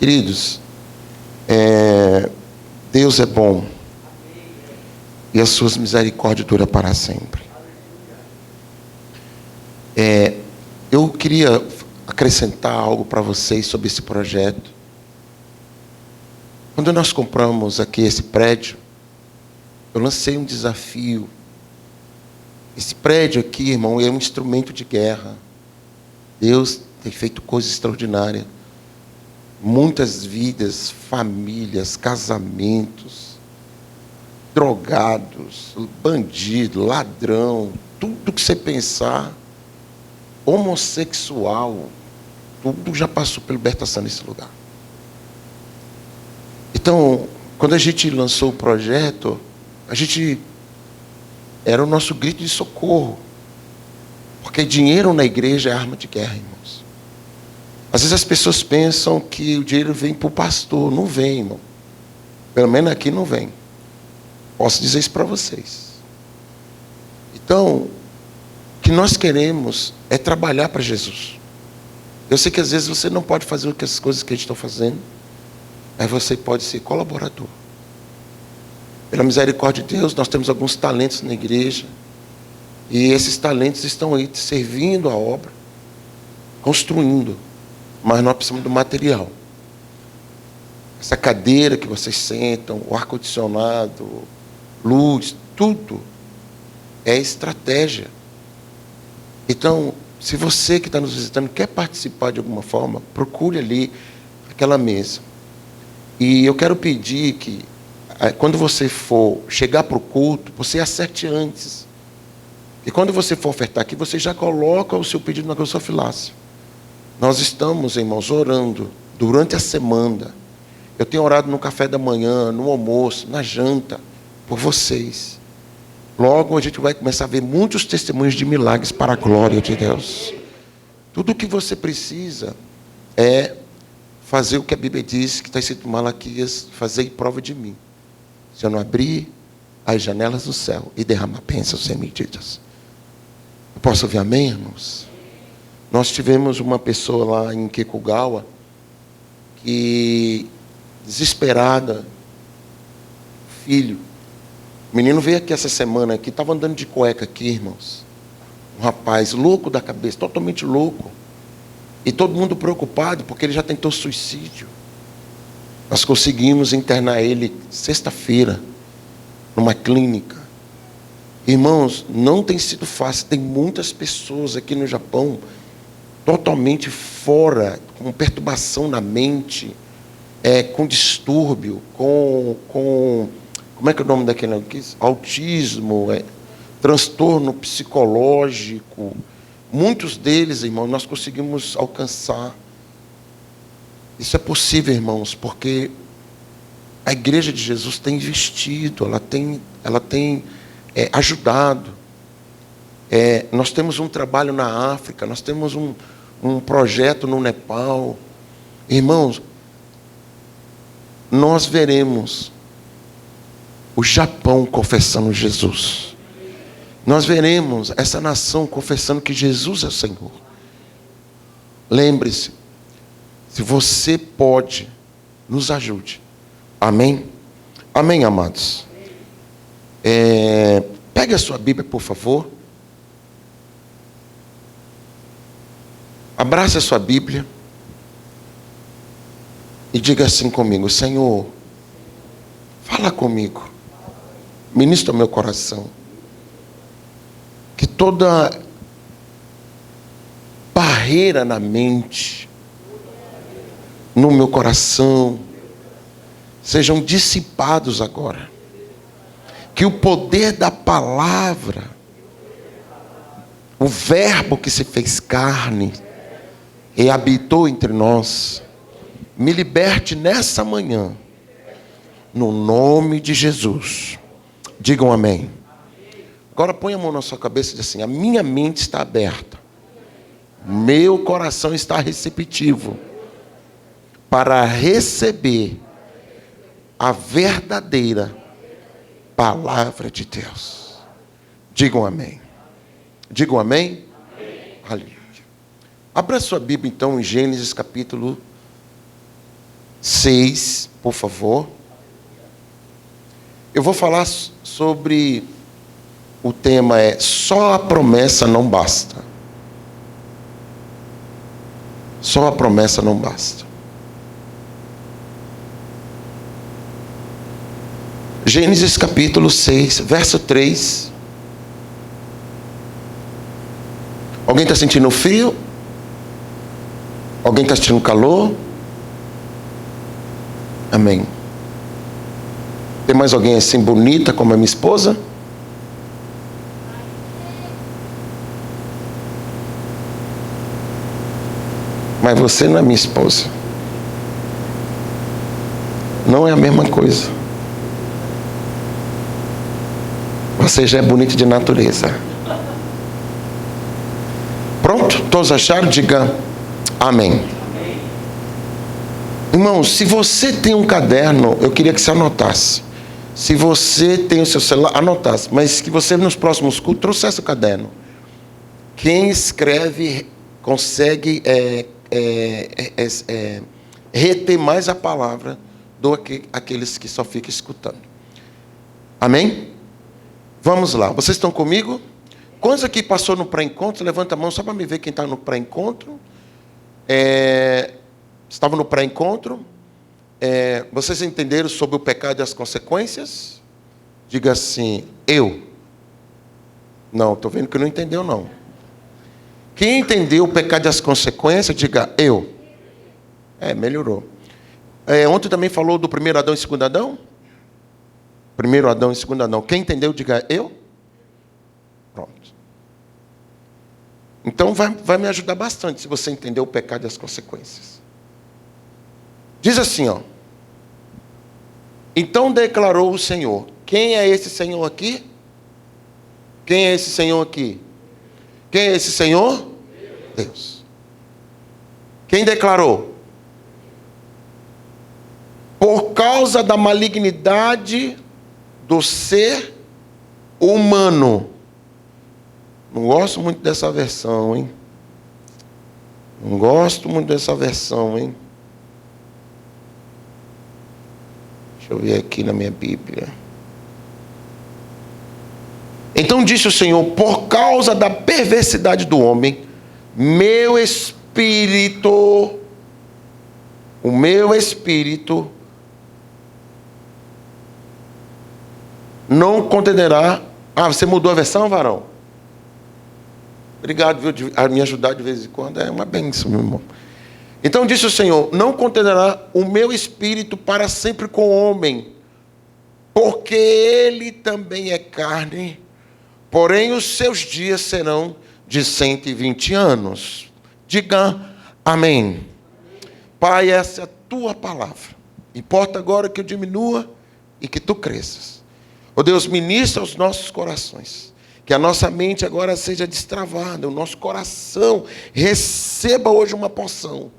Queridos, Deus é bom e as suas misericórdias duram para sempre. Eu queria acrescentar algo para vocês sobre esse projeto. Quando nós compramos aqui esse prédio, eu lancei um desafio. Esse prédio aqui, irmão, é um instrumento de guerra. Deus tem feito coisas extraordinárias. Muitas vidas, famílias, casamentos, drogados, bandido, ladrão, tudo que você pensar, homossexual, tudo já passou pela libertação nesse lugar. Então, quando a gente lançou o projeto, era o nosso grito de socorro. Porque dinheiro na igreja é arma de guerra, irmãos. Às vezes as pessoas pensam que o dinheiro vem para o pastor. Não vem, irmão. Pelo menos aqui não vem. Posso dizer isso para vocês. Então, o que nós queremos é trabalhar para Jesus. Eu sei que às vezes você não pode fazer as coisas que a gente está fazendo, mas você pode ser colaborador. Pela misericórdia de Deus, nós temos alguns talentos na igreja. E esses talentos estão aí servindo a obra, construindo. Mas nós precisamos do material. Essa cadeira que vocês sentam, o ar-condicionado, luz, tudo é estratégia. Então, se você que está nos visitando quer participar de alguma forma, procure ali aquela mesa. E eu quero pedir que, quando você for chegar para o culto, você acerte antes. E quando você for ofertar aqui, você já coloca o seu pedido na gasofilácia. Nós estamos, irmãos, orando durante a semana. Eu tenho orado no café da manhã, no almoço, na janta, por vocês. Logo a gente vai começar a ver muitos testemunhos de milagres para a glória de Deus. Tudo o que você precisa é fazer o que a Bíblia diz, que está escrito em Malaquias, fazer prova de mim. Se eu não abrir as janelas do céu e derramar bênçãos sem medidas. Eu posso ouvir amém, irmãos? Nós tivemos uma pessoa lá em Kekugawa que, desesperada, filho, o menino veio aqui essa semana aqui, estava andando de cueca aqui, irmãos. Um rapaz louco da cabeça, totalmente louco. E todo mundo preocupado, porque ele já tentou suicídio. Nós conseguimos internar ele sexta-feira, numa clínica. Irmãos, não tem sido fácil. Tem muitas pessoas aqui no Japão totalmente fora, com perturbação na mente, com distúrbio, com como é que é o nome daquele aqui? Autismo, transtorno psicológico. Muitos deles, irmãos, nós conseguimos alcançar. Isso é possível, irmãos, porque a igreja de Jesus tem investido, ela tem ajudado. Nós temos um trabalho na África, nós temos um projeto no Nepal. Irmãos, nós veremos o Japão confessando Jesus. Nós veremos essa nação confessando que Jesus é o Senhor. Lembre-se, se você pode, nos ajude. Amém? Amém, amados? Pegue a sua Bíblia, por favor. Abrace a sua Bíblia. E diga assim comigo: Senhor, fala comigo. Ministra o meu coração. Que toda barreira na mente, no meu coração, sejam dissipados agora. Que o poder da palavra, o verbo que se fez carne e habitou entre nós, me liberte nessa manhã, no nome de Jesus. Digam amém. Agora põe a mão na sua cabeça e diz assim: a minha mente está aberta, meu coração está receptivo para receber a verdadeira palavra de Deus. Digam amém. Digam amém. Amém. Aleluia. Abra sua Bíblia então em Gênesis capítulo 6, por favor. Eu vou falar sobre... O tema é: só a promessa não basta. Só a promessa não basta. Gênesis capítulo 6, verso 3. Alguém está sentindo frio? Alguém está sentindo calor? Amém. Tem mais alguém assim bonita como a minha esposa? Mas você não é minha esposa. Não é a mesma coisa. Você já é bonito de natureza. Pronto? Todos acharam? Diga amém. Irmão, se você tem um caderno, eu queria que você anotasse. Se você tem o seu celular, anotasse. Mas que você nos próximos cultos trouxesse o caderno. Quem escreve consegue reter mais a palavra do que aqueles que só ficam escutando. Amém? Vamos lá. Vocês estão comigo? Quantos aqui passou no pré-encontro? Levanta a mão só para me ver quem está no pré-encontro. Estava no pré-encontro. Vocês entenderam sobre o pecado e as consequências? Diga assim: eu. Não, estou vendo que não entendeu, não. Quem entendeu o pecado e as consequências, diga eu. Melhorou. Ontem também falou do primeiro Adão e segundo Adão? Primeiro Adão e segundo Adão. Quem entendeu, diga eu. Pronto. Então vai me ajudar bastante se você entender o pecado e as consequências. Diz assim, ó. Então declarou o Senhor. Quem é esse Senhor aqui? Quem é esse Senhor aqui? Quem é esse Senhor? Deus. Quem declarou? Por causa da malignidade do ser humano. Não gosto muito dessa versão, hein? Não gosto muito dessa versão, hein? Deixa eu ver aqui na minha Bíblia. Então disse o Senhor: por causa da perversidade do homem, o meu espírito não condenará. Você mudou a versão, varão? Obrigado, viu, a me ajudar de vez em quando. É uma bênção, meu irmão. Então disse o Senhor: não condenará o meu espírito para sempre com o homem, porque ele também é carne, porém os seus dias serão de 120 anos. Diga amém. Pai, essa é a tua palavra. Importa agora que eu diminua e que tu cresças. Ó Deus, ministra aos nossos corações. Que a nossa mente agora seja destravada, o nosso coração receba hoje uma porção.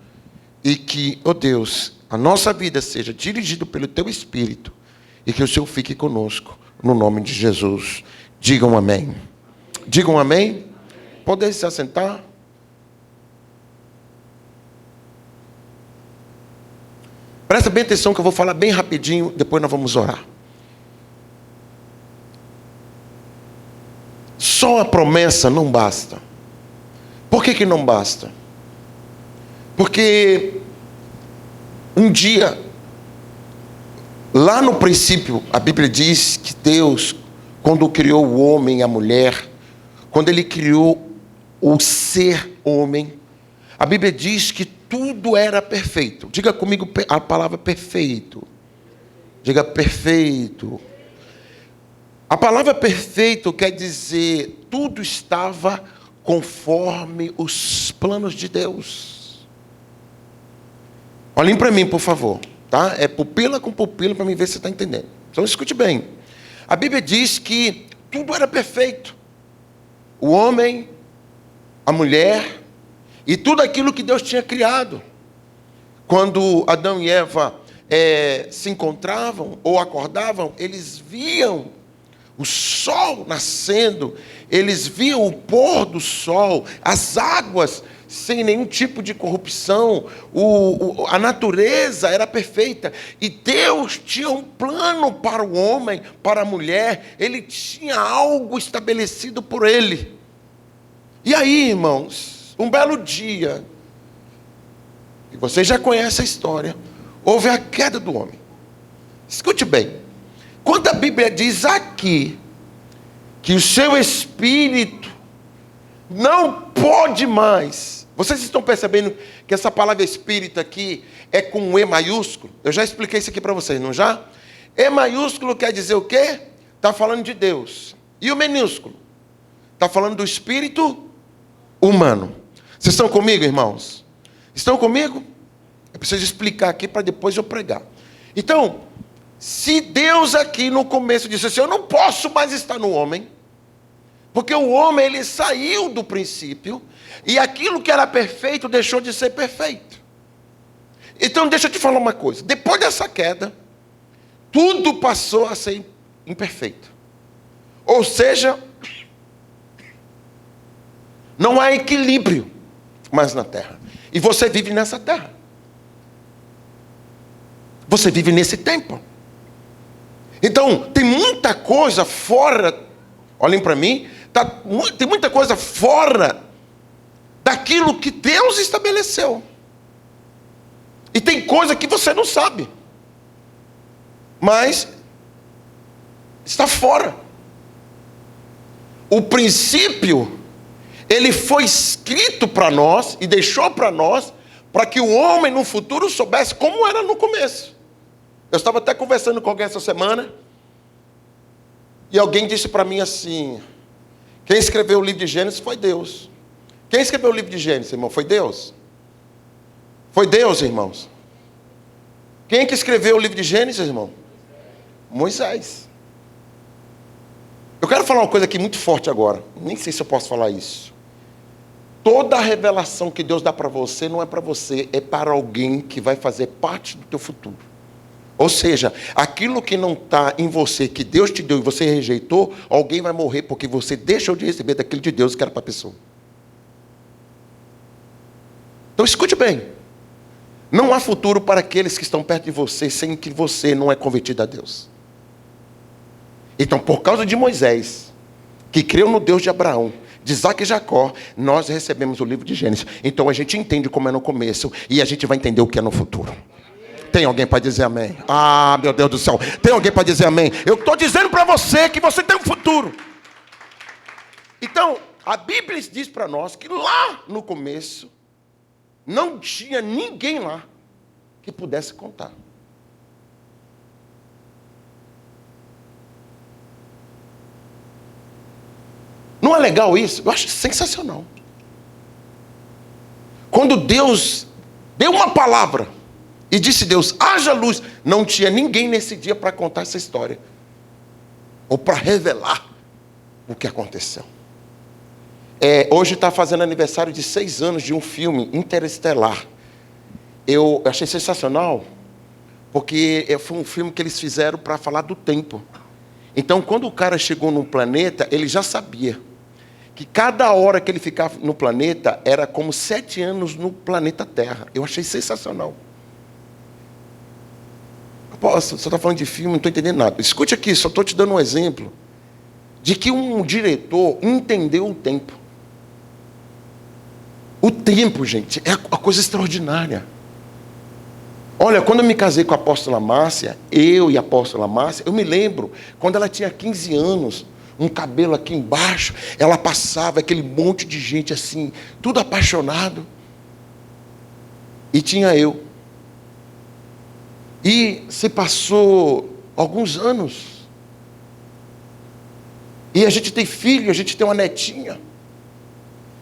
E que, ó Deus, a nossa vida seja dirigida pelo teu Espírito. E que o Senhor fique conosco, no nome de Jesus. Digam amém. Digam amém. Podem se assentar? Presta bem atenção que eu vou falar bem rapidinho, depois nós vamos orar. Só a promessa não basta. Por que não basta? Porque um dia, lá no princípio, a Bíblia diz que Deus, quando criou o homem e a mulher, quando Ele criou o ser homem, a Bíblia diz que tudo era perfeito. Diga comigo a palavra perfeito. Diga perfeito. A palavra perfeito quer dizer tudo estava conforme os planos de Deus. Olhem para mim, por favor. Tá? É pupila com pupila para mim ver se você está entendendo. Então escute bem. A Bíblia diz que tudo era perfeito. O homem, a mulher e tudo aquilo que Deus tinha criado. Quando Adão e Eva se encontravam ou acordavam, eles viam o sol nascendo, eles viam o pôr do sol, as águas sem nenhum tipo de corrupção, a natureza era perfeita, e Deus tinha um plano para o homem, para a mulher, Ele tinha algo estabelecido por ele. E aí, irmãos, um belo dia, e você já conhece a história, houve a queda do homem. Escute bem, quando a Bíblia diz aqui, que o seu espírito não pode mais. Vocês estão percebendo que essa palavra espírito aqui é com um E maiúsculo? Eu já expliquei isso aqui para vocês, não já? E maiúsculo quer dizer o quê? Está falando de Deus. E o minúsculo? Está falando do espírito humano. Vocês estão comigo, irmãos? Estão comigo? Eu preciso explicar aqui para depois eu pregar. Então, se Deus aqui no começo disse assim, eu não posso mais estar no homem, porque o homem ele saiu do princípio, e aquilo que era perfeito deixou de ser perfeito. Então deixa eu te falar uma coisa, depois dessa queda, tudo passou a ser imperfeito. Ou seja, não há equilíbrio mais na terra. E você vive nessa terra. Você vive nesse tempo. Então, tem muita coisa fora, olhem para mim, tem muita coisa fora daquilo que Deus estabeleceu. E tem coisa que você não sabe, mas está fora. O princípio, ele foi escrito para nós e deixou para nós, para que o homem no futuro soubesse como era no começo. Eu estava até conversando com alguém essa semana, e alguém disse para mim assim, quem escreveu o livro de Gênesis foi Deus. Quem escreveu o livro de Gênesis, irmão? Foi Deus? Foi Deus, irmãos? Quem é que escreveu o livro de Gênesis, irmão? Moisés. Eu quero falar uma coisa aqui muito forte agora. Nem sei se eu posso falar isso. Toda a revelação que Deus dá para você, não é para você, é para alguém que vai fazer parte do teu futuro. Ou seja, aquilo que não está em você, que Deus te deu e você rejeitou, alguém vai morrer porque você deixou de receber daquilo de Deus que era para a pessoa. Então escute bem, não há futuro para aqueles que estão perto de você, sem que você não é convertido a Deus. Então, por causa de Moisés, que creu no Deus de Abraão, de Isaac e Jacó, nós recebemos o livro de Gênesis. Então a gente entende como é no começo, e a gente vai entender o que é no futuro. Tem alguém para dizer amém? Ah, meu Deus do céu. Tem alguém para dizer amém? Eu estou dizendo para você que você tem um futuro. Então, a Bíblia diz para nós que lá no começo, não tinha ninguém lá que pudesse contar. Não é legal isso? Eu acho sensacional. Quando Deus deu uma palavra, e disse Deus, haja luz. Não tinha ninguém nesse dia para contar essa história. Ou para revelar o que aconteceu. Hoje está fazendo aniversário de 6 anos de um filme, Interestelar. Eu achei sensacional, porque foi um filme que eles fizeram para falar do tempo. Então, quando o cara chegou no planeta, ele já sabia que cada hora que ele ficava no planeta, era como 7 anos no planeta Terra. Eu achei sensacional. Você está falando de filme, não estou entendendo nada. Escute aqui, só estou te dando um exemplo de que um diretor entendeu o tempo. O tempo, gente, é uma coisa extraordinária. Olha, quando eu me casei com a apóstola Márcia, eu e a apóstola Márcia, eu me lembro, quando ela tinha 15 anos, um cabelo aqui embaixo, ela passava aquele monte de gente assim, tudo apaixonado. E tinha eu. E se passou alguns anos. E a gente tem filho, a gente tem uma netinha.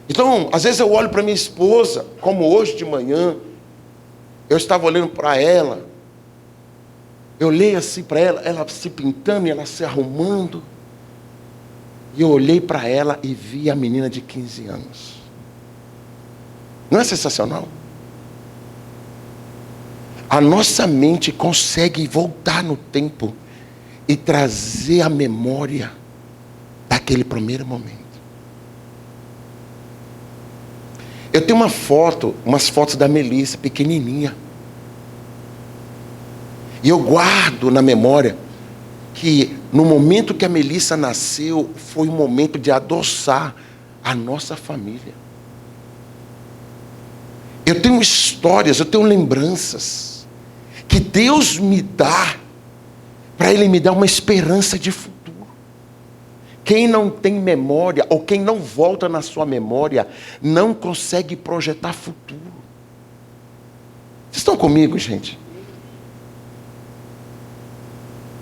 Então, às vezes eu olho para minha esposa, como hoje de manhã, eu estava olhando para ela. Eu olhei assim para ela, ela se pintando e ela se arrumando. E eu olhei para ela e vi a menina de 15 anos. Não é sensacional? A nossa mente consegue voltar no tempo e trazer a memória daquele primeiro momento. Eu tenho umas fotos da Melissa, pequenininha. E eu guardo na memória que no momento que a Melissa nasceu, foi um momento de adoçar a nossa família. Eu tenho histórias, eu tenho lembranças que Deus me dá, para Ele me dar uma esperança de futuro. Quem não tem memória, ou quem não volta na sua memória, não consegue projetar futuro. Vocês estão comigo, gente?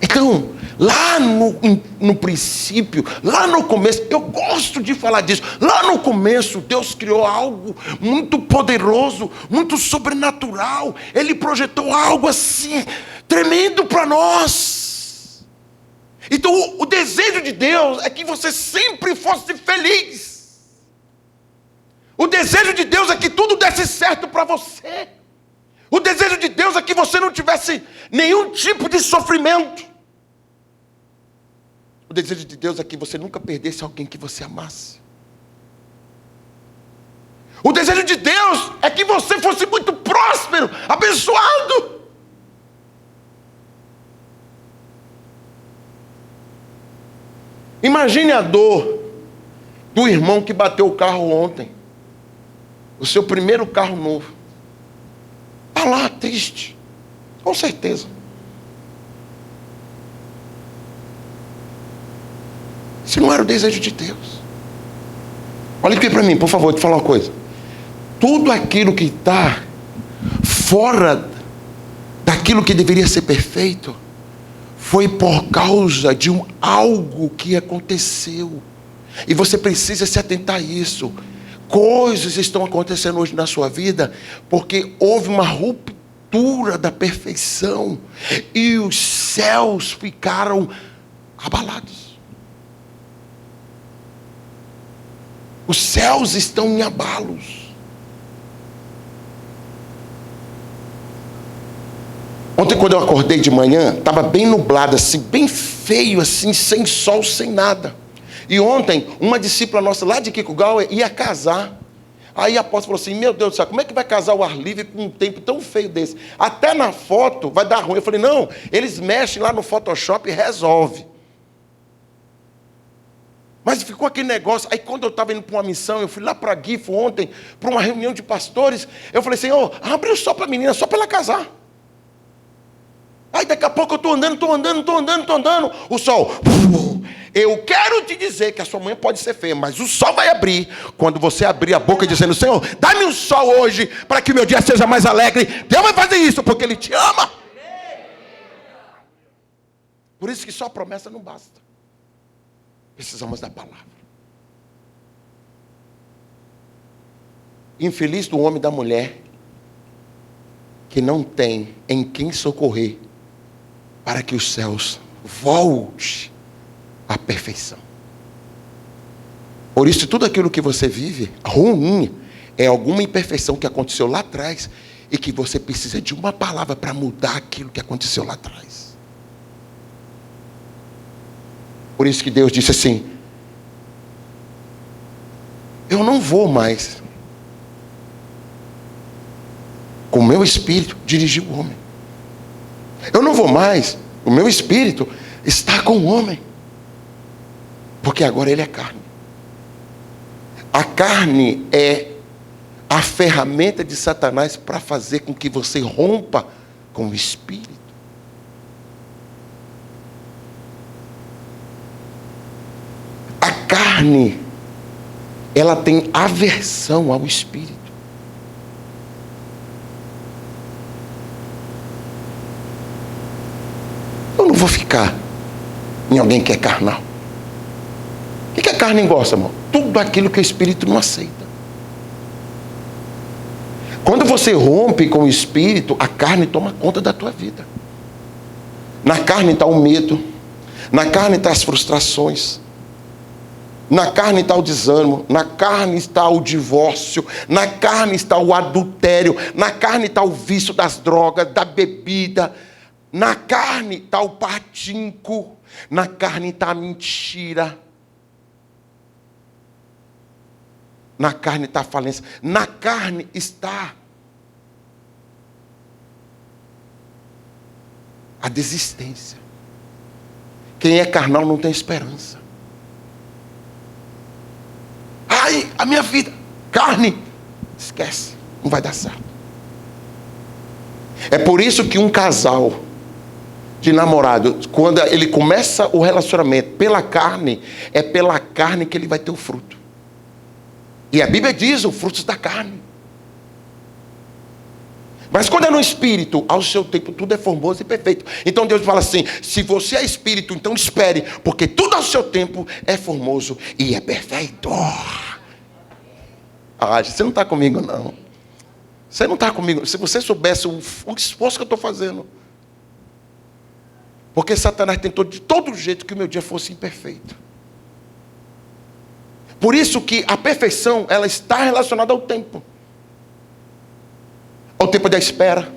Então, lá no princípio, lá no começo, eu gosto de falar disso. Lá no começo, Deus criou algo muito poderoso, muito sobrenatural. Ele projetou algo assim, tremendo para nós. Então, o desejo de Deus é que você sempre fosse feliz. O desejo de Deus é que tudo desse certo para você. O desejo de Deus é que você não tivesse nenhum tipo de sofrimento. O desejo de Deus é que você nunca perdesse alguém que você amasse. O desejo de Deus é que você fosse muito próspero, abençoado. Imagine a dor do irmão que bateu o carro ontem. O seu primeiro carro novo. Está lá, triste. Com certeza. Se não era o desejo de Deus. Olha aqui para mim, por favor, te falar uma coisa. Tudo aquilo que está fora daquilo que deveria ser perfeito, foi por causa de algo que aconteceu. E você precisa se atentar a isso. Coisas estão acontecendo hoje na sua vida, porque houve uma ruptura da perfeição, e os céus ficaram abalados. Os céus estão em abalos. Ontem, quando eu acordei de manhã, estava bem nublado, assim, bem feio, assim, sem sol, sem nada. E ontem, uma discípula nossa lá de Kikugawa ia casar. Aí a apóstola falou assim: meu Deus do céu, como é que vai casar o ar livre com um tempo tão feio desse? Até na foto vai dar ruim. Eu falei: não, eles mexem lá no Photoshop e resolve. Mas ficou aquele negócio. Aí quando eu estava indo para uma missão, eu fui lá para Gifo ontem, para uma reunião de pastores. Eu falei: Senhor, abre o sol para a menina, só para ela casar. Aí daqui a pouco eu estou andando, o sol. Eu quero te dizer que a sua mãe pode ser feia, mas o sol vai abrir quando você abrir a boca dizendo: Senhor, dá-me um sol hoje, para que o meu dia seja mais alegre. Deus vai fazer isso, porque Ele te ama. Por isso que só a promessa não basta. Precisamos da palavra. Infeliz do homem e da mulher que não tem em quem socorrer para que os céus volte à perfeição. Por isso, tudo aquilo que você vive ruim é alguma imperfeição que aconteceu lá atrás e que você precisa de uma palavra para mudar aquilo que aconteceu lá atrás. Por isso que Deus disse assim: eu não vou mais com o meu espírito dirigir o homem. Eu não vou mais, o meu espírito está com o homem, porque agora ele é carne. A carne é a ferramenta de Satanás para fazer com que você rompa com o espírito. A carne, ela tem aversão ao espírito. Eu não vou ficar em alguém que é carnal. O que a carne gosta, irmão? Tudo aquilo que o espírito não aceita. Quando você rompe com o espírito, a carne toma conta da tua vida. Na carne está o medo, na carne está as frustrações, na carne está o desânimo, na carne está o divórcio, na carne está o adultério, na carne está o vício das drogas, da bebida, na carne está o patinco, na carne está a mentira. Na carne está a falência. Na carne está a desistência. Quem é carnal não tem esperança. Ai, a minha vida, carne, esquece, não vai dar certo. É por isso que um casal de namorado, quando ele começa o relacionamento pela carne, é pela carne que ele vai ter o fruto. E a Bíblia diz os frutos da carne. Mas quando é no espírito, ao seu tempo, tudo é formoso e perfeito. Então Deus fala assim: se você é espírito, então espere, porque tudo ao seu tempo é formoso e é perfeito. Ah, você não está comigo, não. Você não está comigo. Se você soubesse o esforço que eu estou fazendo. Porque Satanás tentou de todo jeito que o meu dia fosse imperfeito. Por isso que a perfeição, ela está relacionada ao tempo. Ao tempo da espera.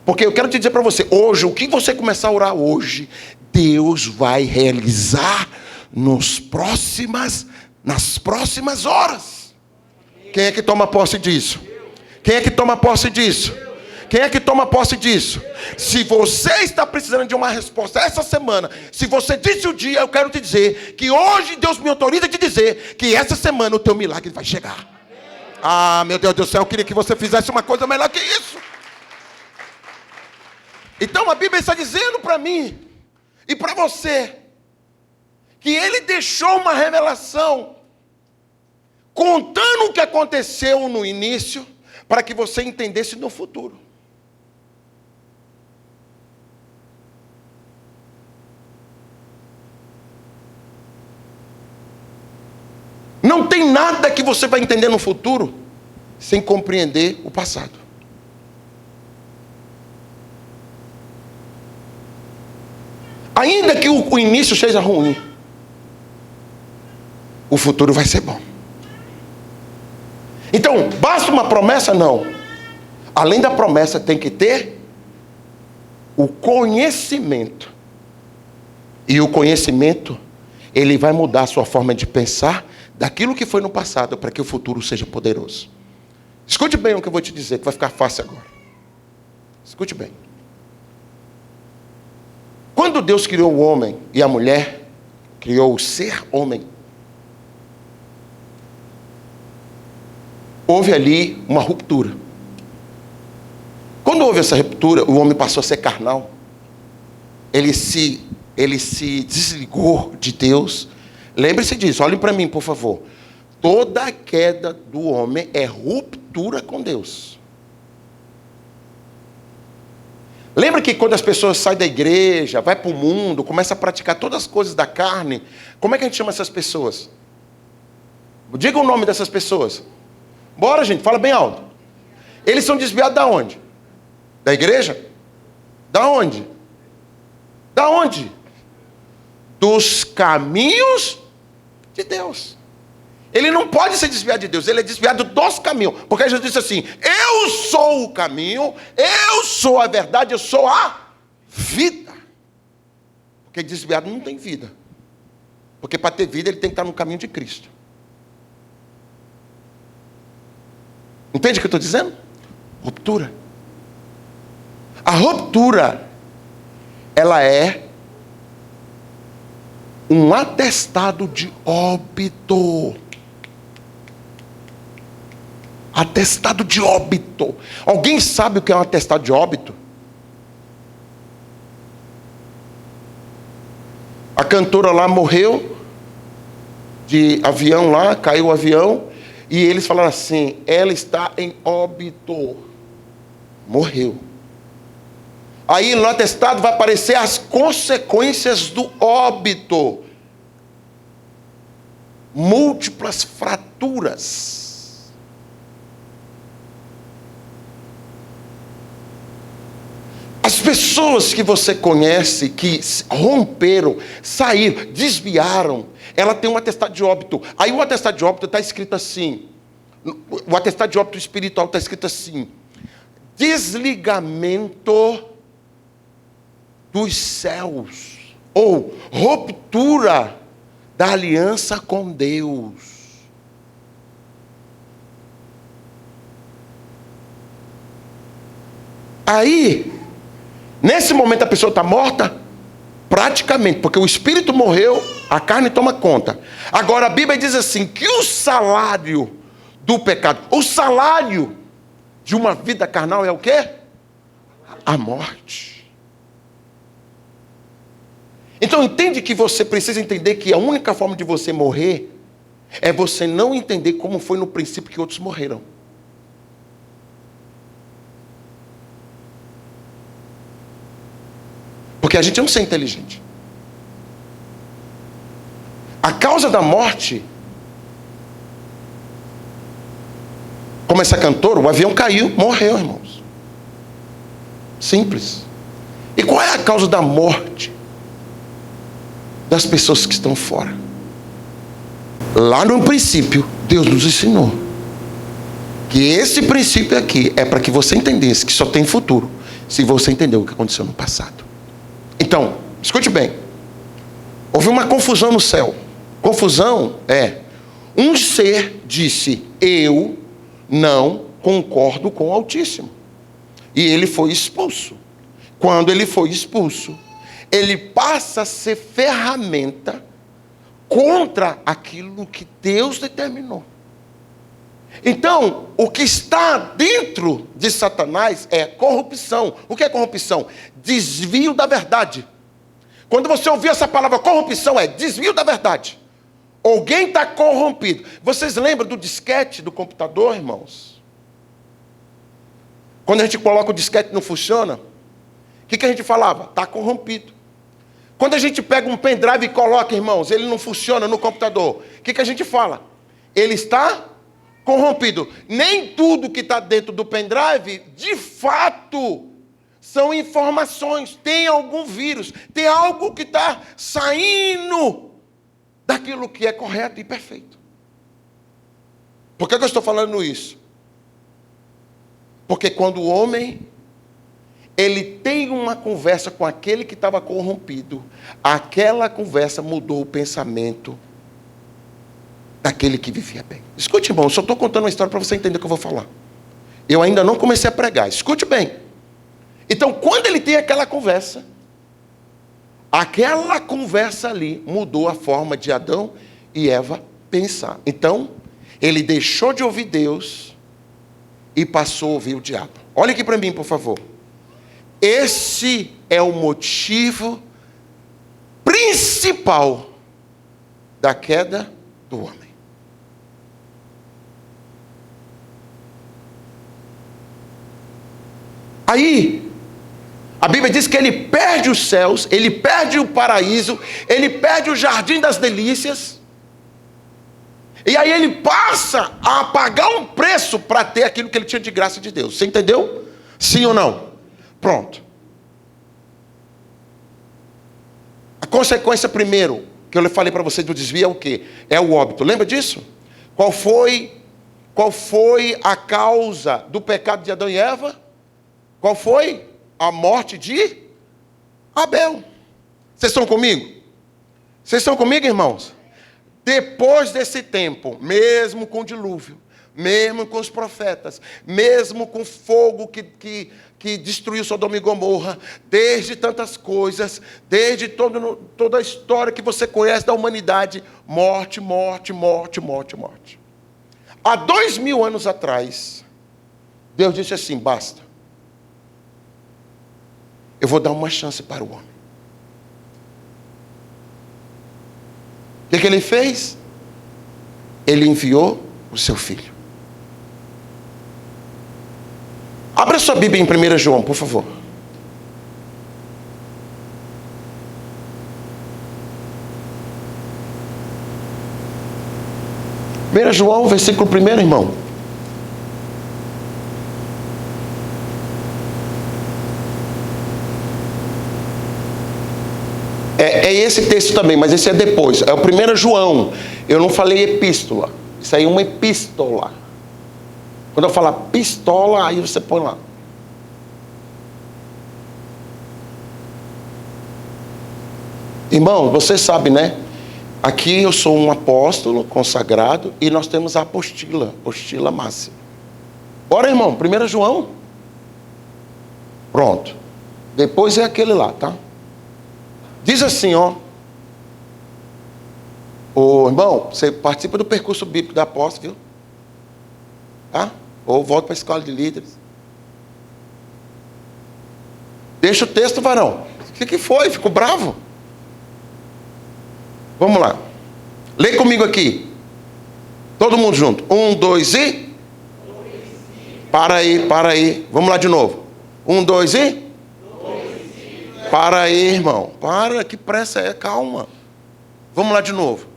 Porque eu quero te dizer para você, hoje, o que você começar a orar hoje, Deus vai realizar nas próximas horas. Quem é que toma posse disso? Quem é que toma posse disso? Quem é que toma posse disso? Se você está precisando de uma resposta essa semana, se você disse o dia, eu quero te dizer que hoje Deus me autoriza a te dizer que essa semana o teu milagre vai chegar. Ah, meu Deus do céu, eu queria que você fizesse uma coisa melhor que isso. Então a Bíblia está dizendo para mim e para você que Ele deixou uma revelação contando o que aconteceu no início para que você entendesse no futuro. Não tem nada que você vai entender no futuro sem compreender o passado. Ainda que o início seja ruim, o futuro vai ser bom. Então, basta uma promessa? Não. Além da promessa, tem que ter o conhecimento. E o conhecimento, ele vai mudar a sua forma de pensar daquilo que foi no passado, para que o futuro seja poderoso. Escute bem o que eu vou te dizer, que vai ficar fácil agora. Escute bem. Quando Deus criou o homem e a mulher, criou o ser homem, houve ali uma ruptura. Quando houve essa ruptura, o homem passou a ser carnal. Ele se desligou de Deus. Lembre-se disso, olhem para mim, por favor. Toda queda do homem é ruptura com Deus. Lembra que quando as pessoas saem da igreja, vai para o mundo, começam a praticar todas as coisas da carne, como é que a gente chama essas pessoas? Diga o nome dessas pessoas. Bora, gente, fala bem alto. Eles são desviados da onde? Da igreja? Da onde? Da onde? Dos caminhos de Deus. Ele não pode ser desviado de Deus, ele é desviado dos caminhos. Porque Jesus disse assim: eu sou o caminho, eu sou a verdade, eu sou a vida. Porque desviado não tem vida. Porque para ter vida ele tem que estar no caminho de Cristo. Entende o que eu estou dizendo? Ruptura. A ruptura, ela é um atestado de óbito. Atestado de óbito. Alguém sabe o que é um atestado de óbito? A cantora lá morreu de avião lá, caiu o avião, e eles falaram assim: ela está em óbito. Morreu. Aí no atestado vai aparecer as consequências do óbito. Múltiplas fraturas. As pessoas que você conhece, que romperam, saíram, desviaram, ela tem um atestado de óbito. Aí o atestado de óbito está escrito assim, o atestado de óbito espiritual está escrito assim: desligamento dos céus, ou ruptura da aliança com Deus. Aí, nesse momento a pessoa está morta? Praticamente, porque o espírito morreu, a carne toma conta. Agora a Bíblia diz assim, que o salário do pecado, o salário de uma vida carnal é o quê? A morte. Então entende que você precisa entender que a única forma de você morrer é você não entender como foi no princípio que outros morreram. Porque a gente não é inteligente. A causa da morte, como essa cantora, o avião caiu, morreu, irmãos. Simples. E qual é a causa da morte das pessoas que estão fora? Lá no princípio, Deus nos ensinou que esse princípio aqui é para que você entendesse que só tem futuro se você entender o que aconteceu no passado. Então, escute bem. Houve uma confusão no céu. Confusão é, um ser disse, eu não concordo com o Altíssimo. E ele foi expulso. Quando ele foi expulso, ele passa a ser ferramenta contra aquilo que Deus determinou. Então, o que está dentro de Satanás é corrupção. O que é corrupção? Desvio da verdade. Quando você ouvir essa palavra corrupção, é desvio da verdade. Alguém está corrompido. Vocês lembram do disquete do computador, irmãos? Quando a gente coloca o disquete e não funciona, o que a gente falava? Está corrompido. Quando a gente pega um pendrive e coloca, irmãos, ele não funciona no computador, o que a gente fala? Ele está corrompido. Nem tudo que está dentro do pendrive, de fato, são informações. Tem algum vírus, tem algo que está saindo daquilo que é correto e perfeito. Por que eu estou falando isso? Porque quando o homem, ele tem uma conversa com aquele que estava corrompido, aquela conversa mudou o pensamento daquele que vivia bem. Escute, irmão, eu só estou contando uma história para você entender o que eu vou falar. Eu ainda não comecei a pregar, escute bem. Então, quando ele tem aquela conversa ali mudou a forma de Adão e Eva pensar. Então, ele deixou de ouvir Deus e passou a ouvir o diabo. Olha aqui para mim, por favor. Esse é o motivo principal da queda do homem. Aí, a Bíblia diz que ele perde os céus, ele perde o paraíso, ele perde o jardim das delícias. E aí ele passa a pagar um preço para ter aquilo que ele tinha de graça de Deus. Você entendeu? Sim ou não? Pronto. A consequência primeiro, que eu falei para você do desvio é o quê? É o óbito. Lembra disso? Qual foi a causa do pecado de Adão e Eva? Qual foi? A morte de Abel. Vocês estão comigo? Vocês estão comigo, irmãos? Depois desse tempo, mesmo com o dilúvio, mesmo com os profetas, mesmo com o fogo que destruiu Sodoma e Gomorra, desde tantas coisas, desde toda a história que você conhece da humanidade, morte, morte, morte, morte, morte. Há 2000 anos atrás, Deus disse assim, basta. Eu vou dar uma chance para o homem. O que ele fez? Ele enviou o seu filho. Abra sua Bíblia em 1 João, por favor. João, versículo 1, irmão. É esse texto também, mas esse é depois. É o 1 João. Eu não falei epístola. Isso aí é uma epístola. Quando eu falar pistola, aí você põe lá. Irmão, você sabe, né? Aqui eu sou um apóstolo consagrado e nós temos a apostila máxima. Bora, irmão, 1 João. Pronto. Depois é aquele lá, tá? Diz assim, ó. Ô, irmão, você participa do percurso bíblico da apóstolo, viu? Tá? Ou volta para a escola de líderes. Deixa o texto, varão. O que foi? Ficou bravo? Vamos lá. Lê comigo aqui. Todo mundo junto. 1, 2 e... Para aí. Vamos lá de novo. 1, 2 e... Para aí, irmão. Para, que pressa é? Calma. Vamos lá de novo.